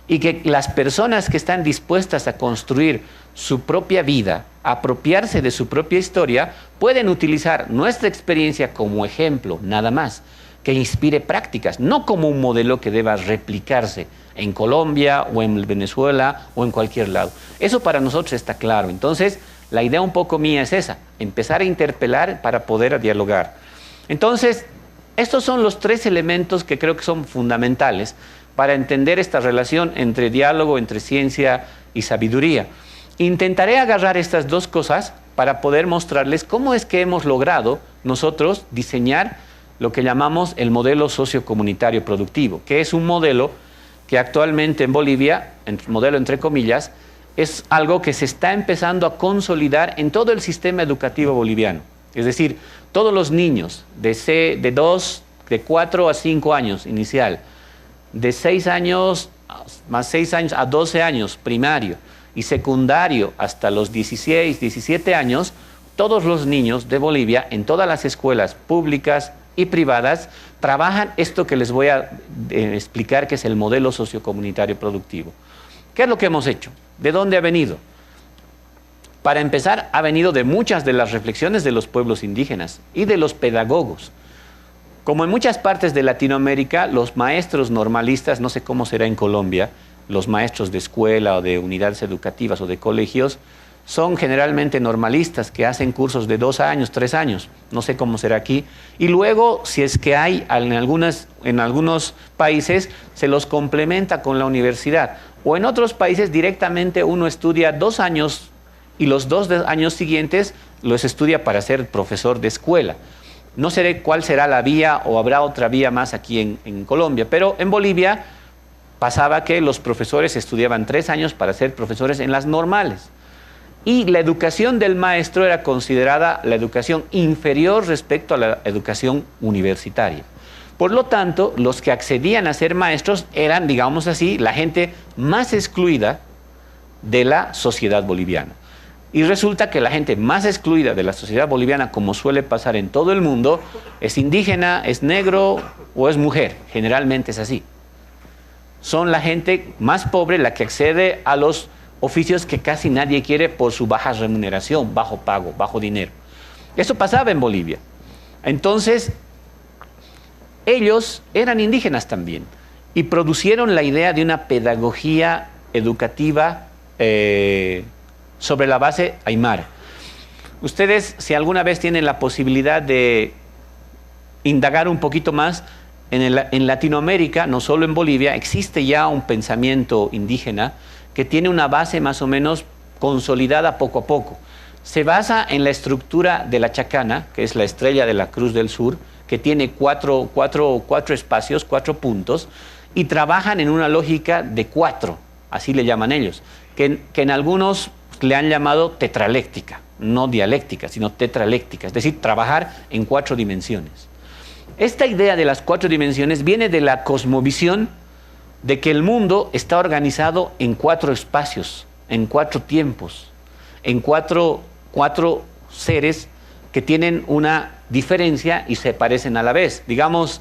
y que las personas que están dispuestas a construir su propia vida, apropiarse de su propia historia, pueden utilizar nuestra experiencia como ejemplo, nada más, que inspire prácticas, no como un modelo que deba replicarse en Colombia o en Venezuela o en cualquier lado. Eso para nosotros está claro. Entonces, la idea un poco mía es esa, empezar a interpelar para poder dialogar. Entonces, estos son los tres elementos que creo que son fundamentales para entender esta relación entre diálogo, entre ciencia y sabiduría. Intentaré agarrar estas dos cosas para poder mostrarles cómo es que hemos logrado nosotros diseñar lo que llamamos el modelo sociocomunitario productivo, que es un modelo que actualmente en Bolivia, modelo entre comillas, es algo que se está empezando a consolidar en todo el sistema educativo boliviano. Es decir, todos los niños de 4 a 5 años inicial, de 6 años más 6 años a 12 años primario y secundario hasta los 16, 17 años, todos los niños de Bolivia en todas las escuelas públicas y privadas trabajan esto que les voy a explicar, que es el modelo sociocomunitario productivo. ¿Qué es lo que hemos hecho? ¿De dónde ha venido? Para empezar, ha venido de muchas de las reflexiones de los pueblos indígenas y de los pedagogos. Como en muchas partes de Latinoamérica, los maestros normalistas, no sé cómo será en Colombia, los maestros de escuela o de unidades educativas o de colegios, son generalmente normalistas que hacen cursos de 2 años, 3 años, no sé cómo será aquí, y luego, si es que hay en algunos países, se los complementa con la universidad, o en otros países directamente uno estudia 2 años y los 2 años siguientes los estudia para ser profesor de escuela. No sé cuál será la vía o habrá otra vía más aquí en Colombia, pero en Bolivia pasaba que los profesores estudiaban 3 años para ser profesores en las normales. Y la educación del maestro era considerada la educación inferior respecto a la educación universitaria. Por lo tanto, los que accedían a ser maestros eran, digamos así, la gente más excluida de la sociedad boliviana. Y resulta que la gente más excluida de la sociedad boliviana, como suele pasar en todo el mundo, es indígena, es negro o es mujer. Generalmente es así. Son la gente más pobre la que accede a los oficios que casi nadie quiere por su baja remuneración, bajo pago, bajo dinero. Eso pasaba en Bolivia. Entonces, ellos eran indígenas también y producieron la idea de una pedagogía educativa sobre la base aymara. Ustedes, si alguna vez tienen la posibilidad de indagar un poquito más, en Latinoamérica, no solo en Bolivia, existe ya un pensamiento indígena que tiene una base más o menos consolidada poco a poco. Se basa en la estructura de la chacana, que es la estrella de la Cruz del Sur, que tiene cuatro espacios, 4 puntos, y trabajan en una lógica de 4, así le llaman ellos, que en algunos le han llamado tetraléctica, no dialéctica, sino tetraléctica, es decir, trabajar en 4 dimensiones. Esta idea de las 4 dimensiones viene de la cosmovisión de que el mundo está organizado en 4 espacios, en 4 tiempos, en cuatro seres que tienen una diferencia y se parecen a la vez. Digamos,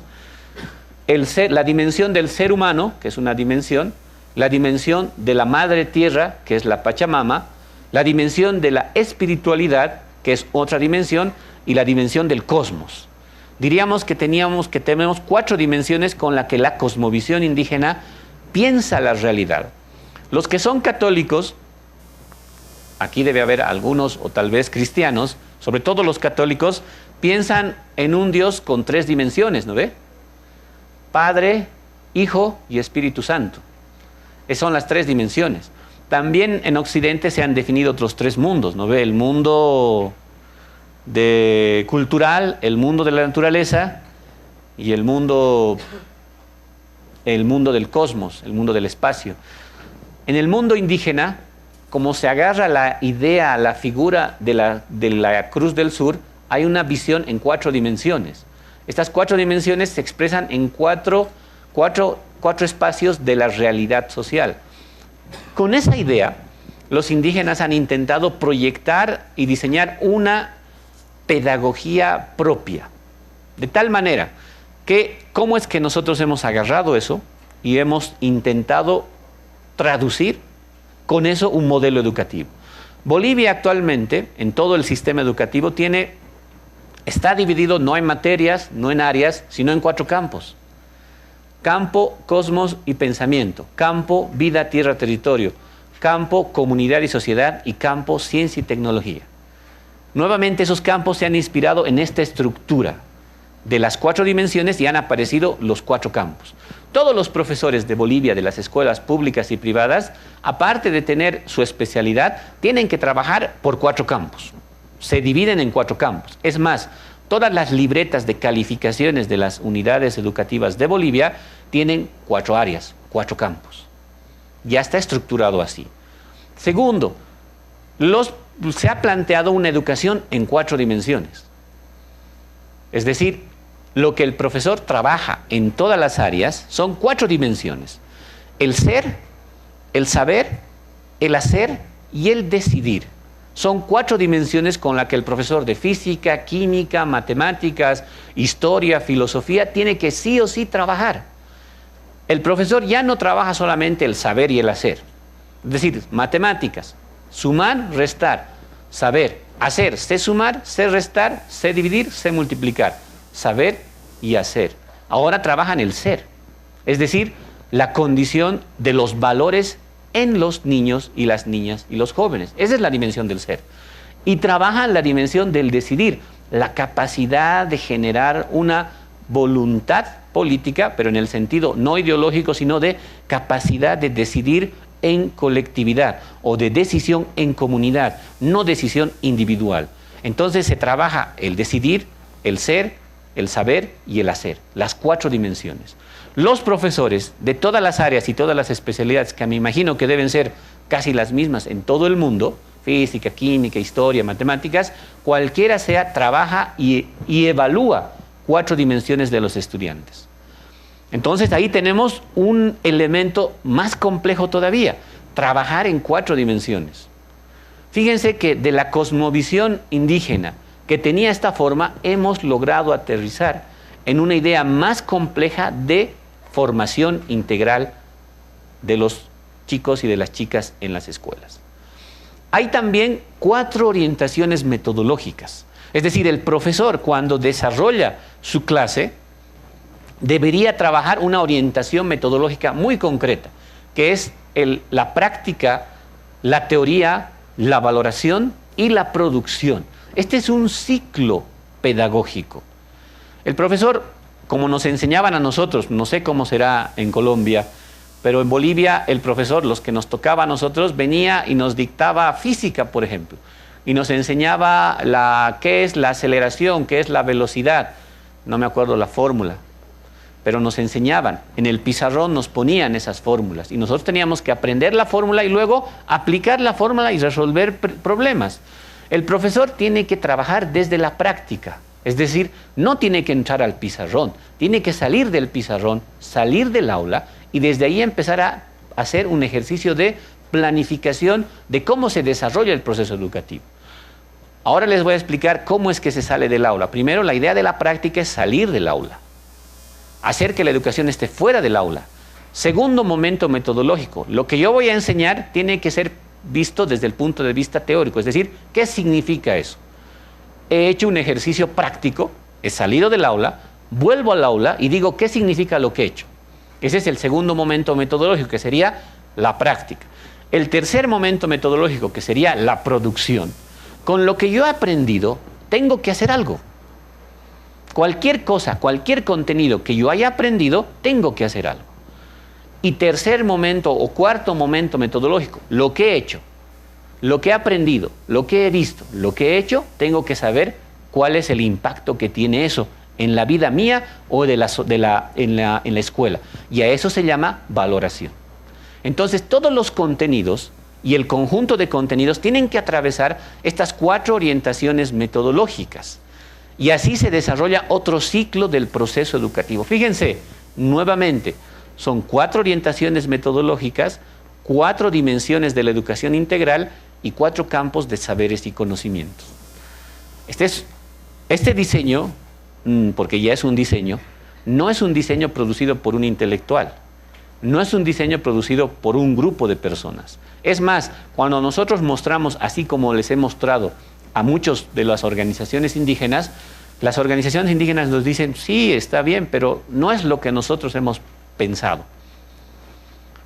la dimensión del ser humano, que es una dimensión, la dimensión de la madre tierra, que es la Pachamama, la dimensión de la espiritualidad, que es otra dimensión, y la dimensión del cosmos. Diríamos que tenemos 4 dimensiones con las que la cosmovisión indígena piensa la realidad. Los que son católicos, aquí debe haber algunos o tal vez cristianos, sobre todo los católicos, piensan en un Dios con 3 dimensiones, ¿no ve? Padre, Hijo y Espíritu Santo. Son las 3 dimensiones. También en Occidente se han definido otros 3 mundos, ¿no ve? El mundo cultural, el mundo de la naturaleza y el mundo del cosmos, el mundo del espacio. En el mundo indígena, como se agarra la idea, la figura de la Cruz del Sur, hay una visión en 4 dimensiones. Estas 4 dimensiones se expresan en cuatro espacios de la realidad social. Con esa idea, los indígenas han intentado proyectar y diseñar una pedagogía propia. De tal manera que, ¿cómo es que nosotros hemos agarrado eso y hemos intentado traducir con eso un modelo educativo? Bolivia actualmente, en todo el sistema educativo, está dividido no en materias, no en áreas, sino en 4 campos. Campo, cosmos y pensamiento. Campo, vida, tierra, territorio. Campo, comunidad y sociedad. Y campo, ciencia y tecnología. Nuevamente esos campos se han inspirado en esta estructura de las 4 dimensiones y han aparecido los 4 campos. Todos los profesores de Bolivia, de las escuelas públicas y privadas, aparte de tener su especialidad, tienen que trabajar por 4 campos. Se dividen en 4 campos. Es más, todas las libretas de calificaciones de las unidades educativas de Bolivia tienen 4 áreas, 4 campos. Ya está estructurado así. Segundo, se ha planteado una educación en 4 dimensiones. Es decir, lo que el profesor trabaja en todas las áreas son 4 dimensiones. El ser, el saber, el hacer y el decidir. Son 4 dimensiones con las que el profesor de física, química, matemáticas, historia, filosofía tiene que sí o sí trabajar. El profesor ya no trabaja solamente el saber y el hacer. Es decir, matemáticas, sumar, restar, saber, hacer, sé sumar, sé restar, sé dividir, sé multiplicar. Saber y hacer. Ahora trabajan el ser. Es decir, la condición de los valores en los niños y las niñas y los jóvenes. Esa es la dimensión del ser. Y trabajan la dimensión del decidir, la capacidad de generar una voluntad política, pero en el sentido no ideológico, sino de capacidad de decidir en colectividad o de decisión en comunidad, no decisión individual. Entonces se trabaja el decidir, el ser, el saber y el hacer, las 4 dimensiones. Los profesores de todas las áreas y todas las especialidades, que me imagino que deben ser casi las mismas en todo el mundo, física, química, historia, matemáticas, cualquiera sea, trabaja y evalúa 4 dimensiones de los estudiantes. Entonces ahí tenemos un elemento más complejo todavía, trabajar en 4 dimensiones. Fíjense que de la cosmovisión indígena que tenía esta forma, hemos logrado aterrizar en una idea más compleja de formación integral de los chicos y de las chicas en las escuelas. Hay también 4 orientaciones metodológicas. Es decir, el profesor, cuando desarrolla su clase, debería trabajar una orientación metodológica muy concreta, que es la práctica, la teoría, la valoración y la producción. Este es un ciclo pedagógico. El profesor, como nos enseñaban a nosotros, no sé cómo será en Colombia, pero en Bolivia el profesor, los que nos tocaba a nosotros, venía y nos dictaba física, por ejemplo, y nos enseñaba qué es la aceleración, qué es la velocidad, no me acuerdo la fórmula, pero nos enseñaban, en el pizarrón nos ponían esas fórmulas, y nosotros teníamos que aprender la fórmula y luego aplicar la fórmula y resolver problemas. El profesor tiene que trabajar desde la práctica. Es decir, no tiene que entrar al pizarrón, tiene que salir del pizarrón, salir del aula y desde ahí empezar a hacer un ejercicio de planificación de cómo se desarrolla el proceso educativo. Ahora les voy a explicar cómo es que se sale del aula. Primero, la idea de la práctica es salir del aula, hacer que la educación esté fuera del aula. Segundo momento metodológico, lo que yo voy a enseñar tiene que ser visto desde el punto de vista teórico, es decir, ¿qué significa eso? He hecho un ejercicio práctico, he salido del aula, vuelvo al aula y digo qué significa lo que he hecho. Ese es el segundo momento metodológico, que sería la práctica. El tercer momento metodológico, que sería la producción. Con lo que yo he aprendido, tengo que hacer algo. Cualquier cosa, cualquier contenido que yo haya aprendido, tengo que hacer algo. Y tercer momento o cuarto momento metodológico, lo que he hecho, lo que he aprendido, lo que he visto, lo que he hecho, tengo que saber cuál es el impacto que tiene eso en la vida mía o en la escuela. Y a eso se llama valoración. Entonces, todos los contenidos y el conjunto de contenidos tienen que atravesar estas 4 orientaciones metodológicas. Y así se desarrolla otro ciclo del proceso educativo. Fíjense, nuevamente, son 4 orientaciones metodológicas, 4 dimensiones de la educación integral y 4 campos de saberes y conocimientos. Este diseño, porque ya es un diseño, no es un diseño producido por un intelectual, no es un diseño producido por un grupo de personas. Es más, cuando nosotros mostramos, así como les he mostrado a muchos de las organizaciones indígenas, las organizaciones indígenas nos dicen, sí, está bien, pero no es lo que nosotros hemos pensado.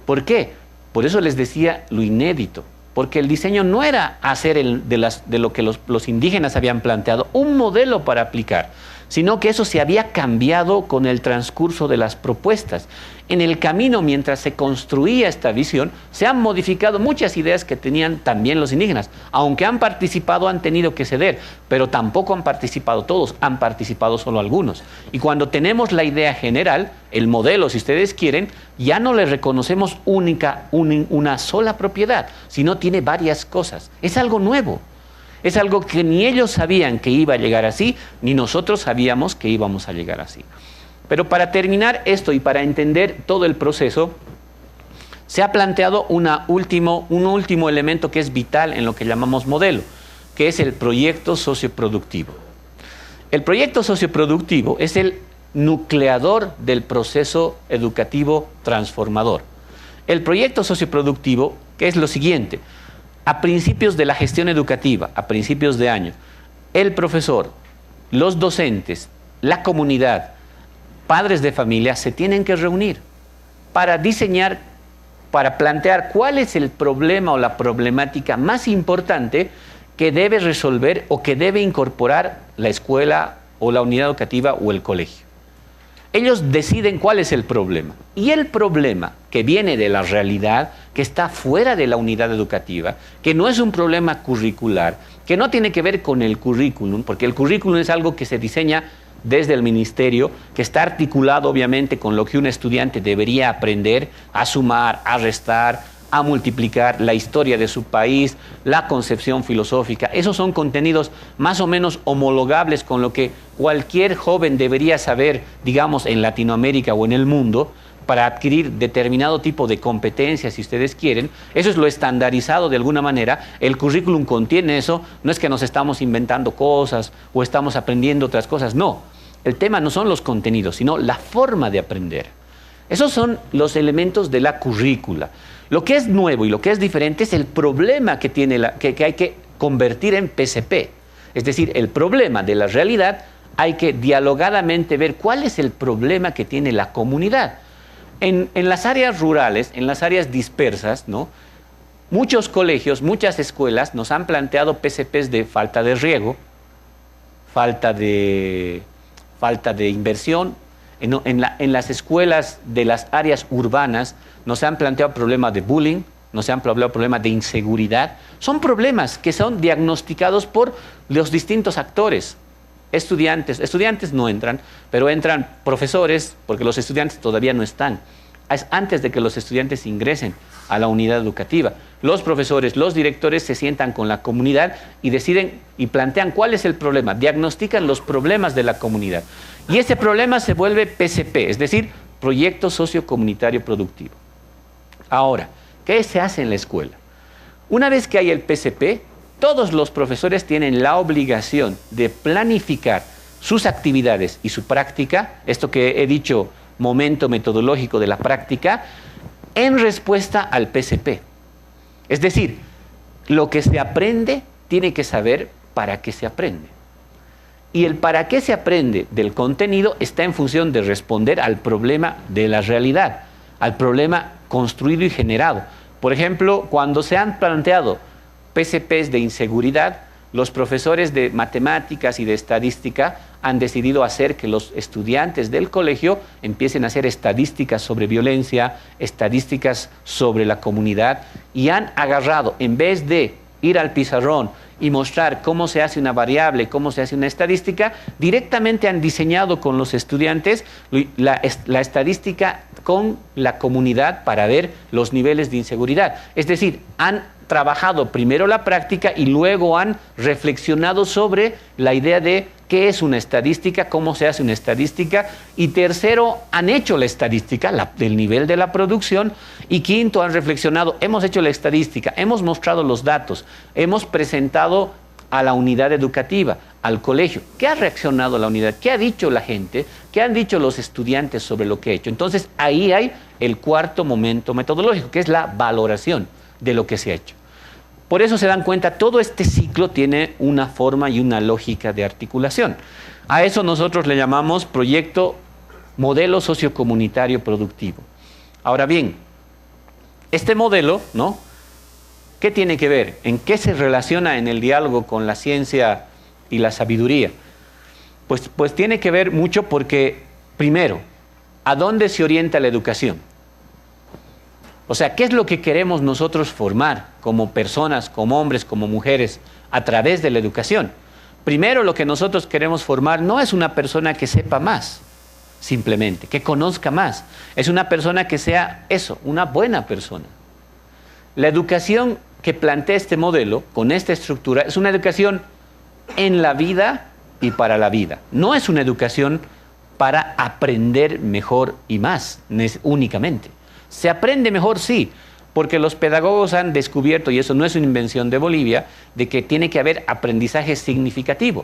¿Por qué? Por eso les decía lo inédito, porque el diseño no era hacer de lo que los indígenas habían planteado un modelo para aplicar, sino que eso se había cambiado con el transcurso de las propuestas. En el camino, mientras se construía esta visión, se han modificado muchas ideas que tenían también los indígenas. Aunque han participado, han tenido que ceder, pero tampoco han participado todos, han participado solo algunos. Y cuando tenemos la idea general, el modelo, si ustedes quieren, ya no le reconocemos una sola propiedad, sino tiene varias cosas. Es algo nuevo. Es algo que ni ellos sabían que iba a llegar así, ni nosotros sabíamos que íbamos a llegar así. Pero para terminar esto y para entender todo el proceso, se ha planteado un último elemento que es vital en lo que llamamos modelo, que es el proyecto socioproductivo. El proyecto socioproductivo es el nucleador del proceso educativo transformador. El proyecto socioproductivo, que es lo siguiente: a principios de la gestión educativa, a principios de año, el profesor, los docentes, la comunidad, padres de familia se tienen que reunir para diseñar, para plantear cuál es el problema o la problemática más importante que debe resolver o que debe incorporar la escuela o la unidad educativa o el colegio. Ellos deciden cuál es el problema. Y el problema que viene de la realidad, que está fuera de la unidad educativa, que no es un problema curricular, que no tiene que ver con el currículum, porque el currículum es algo que se diseña desde el ministerio, que está articulado obviamente con lo que un estudiante debería aprender, a sumar, a restar, a multiplicar, la historia de su país, la concepción filosófica. Esos son contenidos más o menos homologables con lo que cualquier joven debería saber, digamos, en Latinoamérica o en el mundo, para adquirir determinado tipo de competencias, si ustedes quieren. Eso es lo estandarizado de alguna manera. El currículum contiene eso. No es que nos estamos inventando cosas o estamos aprendiendo otras cosas. No. El tema no son los contenidos, sino la forma de aprender. Esos son los elementos de la currícula. Lo que es nuevo y lo que es diferente es el problema que que hay que convertir en PCP. Es decir, el problema de la realidad hay que dialogadamente ver cuál es el problema que tiene la comunidad. En las áreas rurales, en las áreas dispersas, ¿no?, muchos colegios, muchas escuelas nos han planteado PCPs de falta de riego, falta de inversión. En las escuelas de las áreas urbanas nos han planteado problemas de bullying, nos han planteado problemas de inseguridad. Son problemas que son diagnosticados por los distintos actores. Estudiantes no entran, pero entran profesores, porque los estudiantes todavía no están. Es antes de que los estudiantes ingresen a la unidad educativa. Los profesores, los directores se sientan con la comunidad y deciden y plantean cuál es el problema, diagnostican los problemas de la comunidad. Y ese problema se vuelve PCP, es decir, Proyecto Sociocomunitario Productivo. Ahora, ¿qué se hace en la escuela? Una vez que hay el PCP, todos los profesores tienen la obligación de planificar sus actividades y su práctica, esto que he dicho, momento metodológico de la práctica, en respuesta al PCP. Es decir, lo que se aprende tiene que saber para qué se aprende. Y el para qué se aprende del contenido está en función de responder al problema de la realidad, al problema construido y generado. Por ejemplo, cuando se han planteado PCPs de inseguridad, Los profesores de matemáticas y de estadística han decidido hacer que los estudiantes del colegio empiecen a hacer estadísticas sobre violencia, estadísticas sobre la comunidad, y han agarrado, en vez de ir al pizarrón y mostrar cómo se hace una variable, cómo se hace una estadística, directamente han diseñado con los estudiantes la estadística con la comunidad para ver los niveles de inseguridad. Es decir, han trabajado primero la práctica y luego han reflexionado sobre la idea de qué es una estadística, cómo se hace una estadística, y tercero, han hecho la estadística del nivel de la producción, y quinto, han reflexionado, hemos hecho la estadística, hemos mostrado los datos, hemos presentado a la unidad educativa, al colegio. ¿Qué ha reaccionado la unidad? ¿Qué ha dicho la gente? ¿Qué han dicho los estudiantes sobre lo que he hecho? Entonces, ahí hay el cuarto momento metodológico, que es la valoración de lo que se ha hecho. Por eso se dan cuenta, todo este ciclo tiene una forma y una lógica de articulación. A eso nosotros le llamamos proyecto modelo sociocomunitario productivo. Ahora bien, este modelo, ¿no? ¿Qué tiene que ver? ¿En qué se relaciona en el diálogo con la ciencia y la sabiduría? Pues tiene que ver mucho porque, primero, ¿a dónde se orienta la educación? O sea, ¿qué es lo que queremos nosotros formar como personas, como hombres, como mujeres, a través de la educación? Primero, lo que nosotros queremos formar no es una persona que sepa más, simplemente, que conozca más. Es una persona que sea eso, una buena persona. La educación que plantea este modelo, con esta estructura, es una educación en la vida y para la vida. No es una educación para aprender mejor y más, únicamente. Se aprende mejor, sí, porque los pedagogos han descubierto, y eso no es una invención de Bolivia, de que tiene que haber aprendizaje significativo.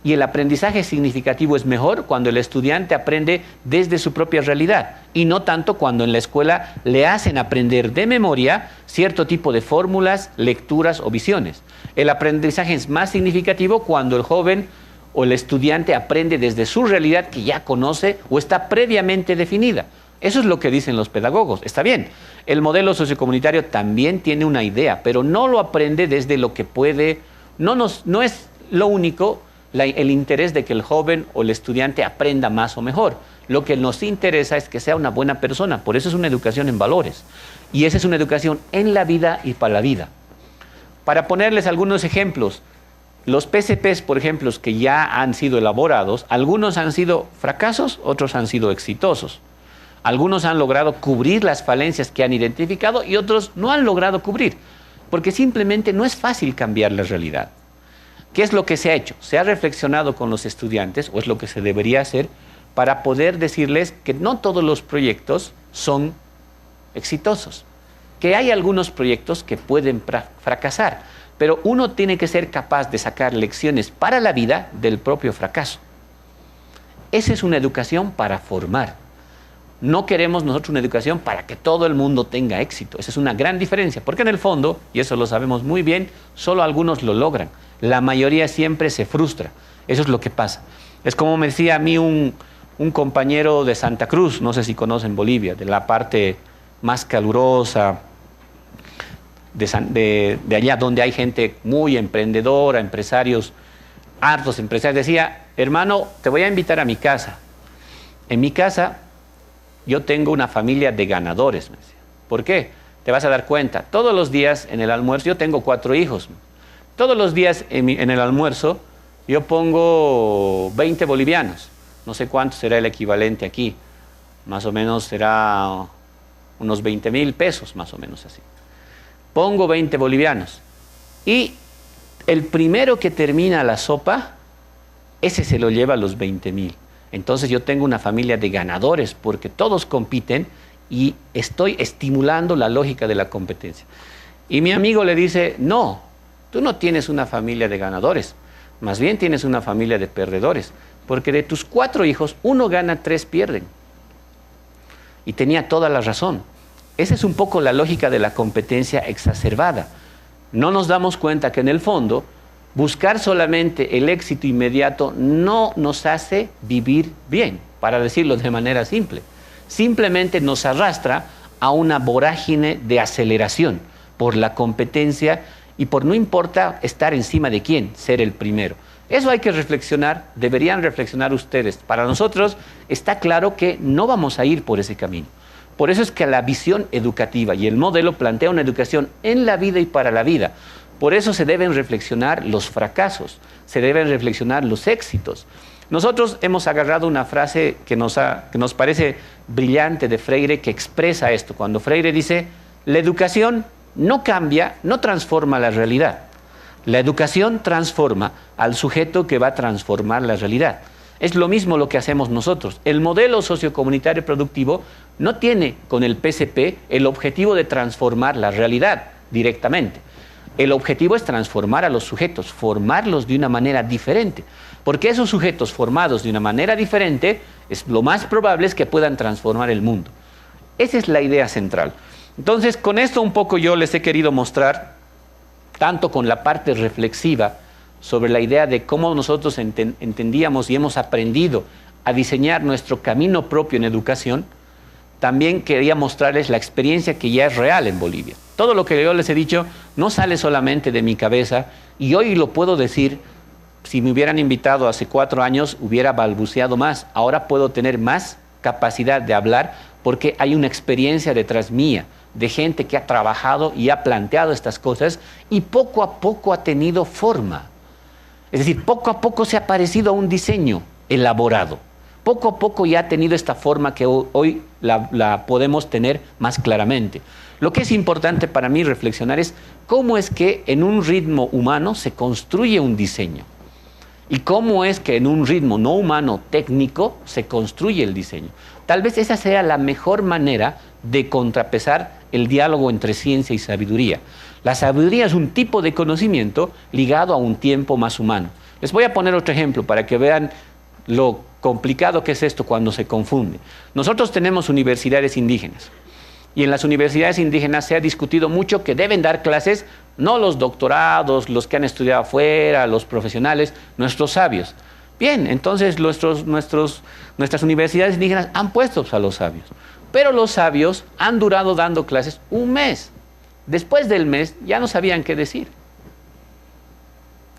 Y el aprendizaje significativo es mejor cuando el estudiante aprende desde su propia realidad, y no tanto cuando en la escuela le hacen aprender de memoria cierto tipo de fórmulas, lecturas o visiones. El aprendizaje es más significativo cuando el joven o el estudiante aprende desde su realidad que ya conoce o está previamente definida. Eso es lo que dicen los pedagogos. Está bien, el modelo sociocomunitario también tiene una idea, pero no lo aprende desde lo que puede, no es lo único el interés de que el joven o el estudiante aprenda más o mejor. Lo que nos interesa es que sea una buena persona, por eso es una educación en valores. Y esa es una educación en la vida y para la vida. Para ponerles algunos ejemplos, los PCPs, por ejemplo, que ya han sido elaborados, algunos han sido fracasos, otros han sido exitosos. Algunos han logrado cubrir las falencias que han identificado y otros no han logrado cubrir, porque simplemente no es fácil cambiar la realidad. ¿Qué es lo que se ha hecho? Se ha reflexionado con los estudiantes, o es lo que se debería hacer, para poder decirles que no todos los proyectos son exitosos, que hay algunos proyectos que pueden fracasar, pero uno tiene que ser capaz de sacar lecciones para la vida del propio fracaso. Esa es una educación para formar. No queremos nosotros una educación para que todo el mundo tenga éxito. Esa es una gran diferencia, porque en el fondo, y eso lo sabemos muy bien, solo algunos lo logran. La mayoría siempre se frustra. Eso es lo que pasa. Es como me decía a mí un compañero de Santa Cruz, no sé si conocen Bolivia, de la parte más calurosa, de allá donde hay gente muy emprendedora, empresarios, hartos empresarios. Decía, hermano, te voy a invitar a mi casa. En mi casa yo tengo una familia de ganadores, me decía. ¿Por qué? Te vas a dar cuenta. Todos los días en el almuerzo, yo tengo 4 hijos. Todos los días en el almuerzo yo pongo 20 bolivianos. No sé cuánto será el equivalente aquí. Más o menos será unos 20.000 pesos, más o menos así. Pongo 20 bolivianos. Y el primero que termina la sopa, ese se lo lleva a los 20.000. Entonces yo tengo una familia de ganadores porque todos compiten y estoy estimulando la lógica de la competencia. Y mi amigo le dice, no, tú no tienes una familia de ganadores, más bien tienes una familia de perdedores, porque de tus 4 hijos, 1 gana, 3 pierden. Y tenía toda la razón. Esa es un poco la lógica de la competencia exacerbada. No nos damos cuenta que en el fondo buscar solamente el éxito inmediato no nos hace vivir bien, para decirlo de manera simple. Simplemente nos arrastra a una vorágine de aceleración por la competencia y por no importa estar encima de quién, ser el primero. Eso hay que reflexionar, deberían reflexionar ustedes. Para nosotros está claro que no vamos a ir por ese camino. Por eso es que la visión educativa y el modelo plantea una educación en la vida y para la vida. Por eso se deben reflexionar los fracasos, se deben reflexionar los éxitos. Nosotros hemos agarrado una frase que nos parece brillante de Freire, que expresa esto. Cuando Freire dice, la educación no cambia, no transforma la realidad. La educación transforma al sujeto que va a transformar la realidad. Es lo mismo lo que hacemos nosotros. El modelo sociocomunitario productivo no tiene con el PCP el objetivo de transformar la realidad directamente. El objetivo es transformar a los sujetos, formarlos de una manera diferente. Porque esos sujetos formados de una manera diferente, lo más probable es que puedan transformar el mundo. Esa es la idea central. Entonces, con esto un poco yo les he querido mostrar, tanto con la parte reflexiva, sobre la idea de cómo nosotros entendíamos y hemos aprendido a diseñar nuestro camino propio en educación, también quería mostrarles la experiencia que ya es real en Bolivia. Todo lo que yo les he dicho no sale solamente de mi cabeza, y hoy lo puedo decir. Si me hubieran invitado hace 4 años, hubiera balbuceado más. Ahora puedo tener más capacidad de hablar porque hay una experiencia detrás mía, de gente que ha trabajado y ha planteado estas cosas y poco a poco ha tenido forma. Es decir, poco a poco se ha parecido a un diseño elaborado. Poco a poco ya ha tenido esta forma que hoy la podemos tener más claramente. Lo que es importante para mí reflexionar es cómo es que en un ritmo humano se construye un diseño. Y cómo es que en un ritmo no humano técnico se construye el diseño. Tal vez esa sea la mejor manera de contrapesar el diálogo entre ciencia y sabiduría. La sabiduría es un tipo de conocimiento ligado a un tiempo más humano. Les voy a poner otro ejemplo para que vean lo complicado que es esto cuando se confunde. Nosotros tenemos universidades indígenas. Y en las universidades indígenas se ha discutido mucho que deben dar clases no los doctorados, los que han estudiado afuera, los profesionales, nuestros sabios. Bien, entonces nuestras universidades indígenas han puesto a los sabios. Pero los sabios han durado dando clases 1 mes. Después del mes ya no sabían qué decir.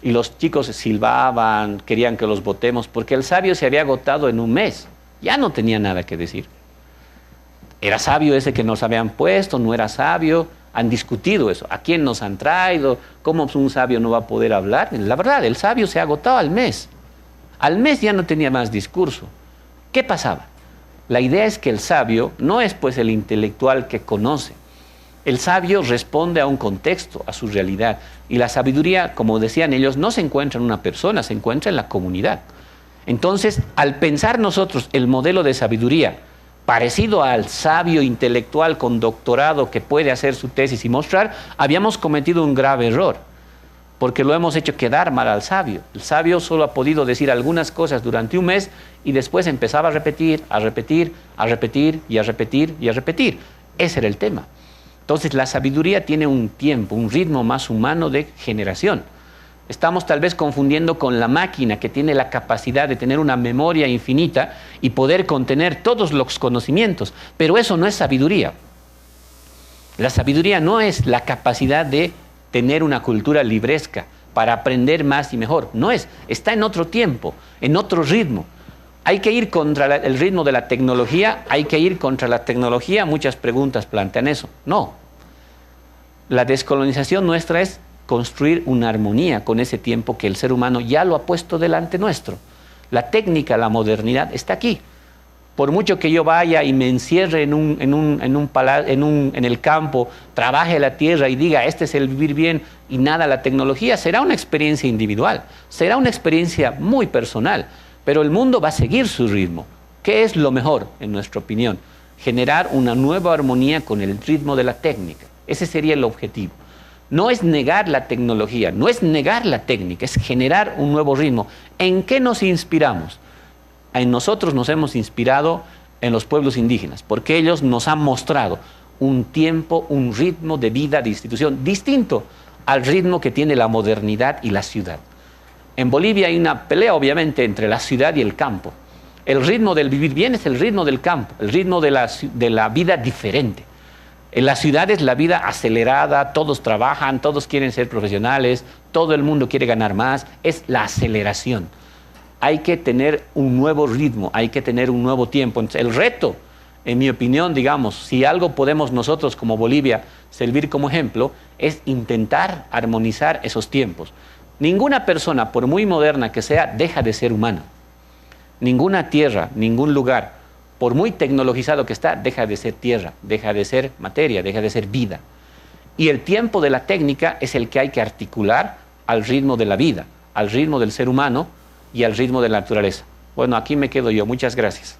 Y los chicos silbaban, querían que los votemos, porque el sabio se había agotado en 1 mes. Ya no tenía nada que decir. ¿Era sabio ese que nos habían puesto? ¿No era sabio? Han discutido eso. ¿A quién nos han traído? ¿Cómo un sabio no va a poder hablar? La verdad, el sabio se agotaba al mes. Al mes ya no tenía más discurso. ¿Qué pasaba? La idea es que el sabio no es pues el intelectual que conoce. El sabio responde a un contexto, a su realidad. Y la sabiduría, como decían ellos, no se encuentra en una persona, se encuentra en la comunidad. Entonces, al pensar nosotros el modelo de sabiduría parecido al sabio intelectual con doctorado que puede hacer su tesis y mostrar, habíamos cometido un grave error, porque lo hemos hecho quedar mal al sabio. El sabio solo ha podido decir algunas cosas durante 1 mes y después empezaba a repetir, a repetir, a repetir y a repetir y a repetir. Ese era el tema. Entonces la sabiduría tiene un tiempo, un ritmo más humano de generación. Estamos tal vez confundiendo con la máquina que tiene la capacidad de tener una memoria infinita y poder contener todos los conocimientos, pero eso no es sabiduría. La sabiduría no es la capacidad de tener una cultura libresca para aprender más y mejor, no es, está en otro tiempo, en otro ritmo. Hay que ir contra el ritmo de la tecnología, hay que ir contra la tecnología, muchas preguntas plantean eso. No, la descolonización nuestra es construir una armonía con ese tiempo que el ser humano ya lo ha puesto delante nuestro. La técnica, la modernidad está aquí. Por mucho que yo vaya y me encierre en el campo, trabaje la tierra y diga, este es el vivir bien y nada la tecnología, será una experiencia individual, será una experiencia muy personal, pero el mundo va a seguir su ritmo. ¿Qué es lo mejor, en nuestra opinión? Generar una nueva armonía con el ritmo de la técnica. Ese sería el objetivo. No es negar la tecnología, no es negar la técnica, es generar un nuevo ritmo. ¿En qué nos inspiramos? En nosotros nos hemos inspirado en los pueblos indígenas, porque ellos nos han mostrado un tiempo, un ritmo de vida, de institución, distinto al ritmo que tiene la modernidad y la ciudad. En Bolivia hay una pelea, obviamente, entre la ciudad y el campo. El ritmo del vivir bien es el ritmo del campo, el ritmo de la vida diferente. En las ciudades la vida acelerada, todos trabajan, todos quieren ser profesionales, todo el mundo quiere ganar más, es la aceleración. Hay que tener un nuevo ritmo, hay que tener un nuevo tiempo. Entonces, el reto, en mi opinión, digamos, si algo podemos nosotros como Bolivia servir como ejemplo, es intentar armonizar esos tiempos. Ninguna persona, por muy moderna que sea, deja de ser humana. Ninguna tierra, ningún lugar, por muy tecnologizado que está, deja de ser tierra, deja de ser materia, deja de ser vida. Y el tiempo de la técnica es el que hay que articular al ritmo de la vida, al ritmo del ser humano y al ritmo de la naturaleza. Bueno, aquí me quedo yo. Muchas gracias.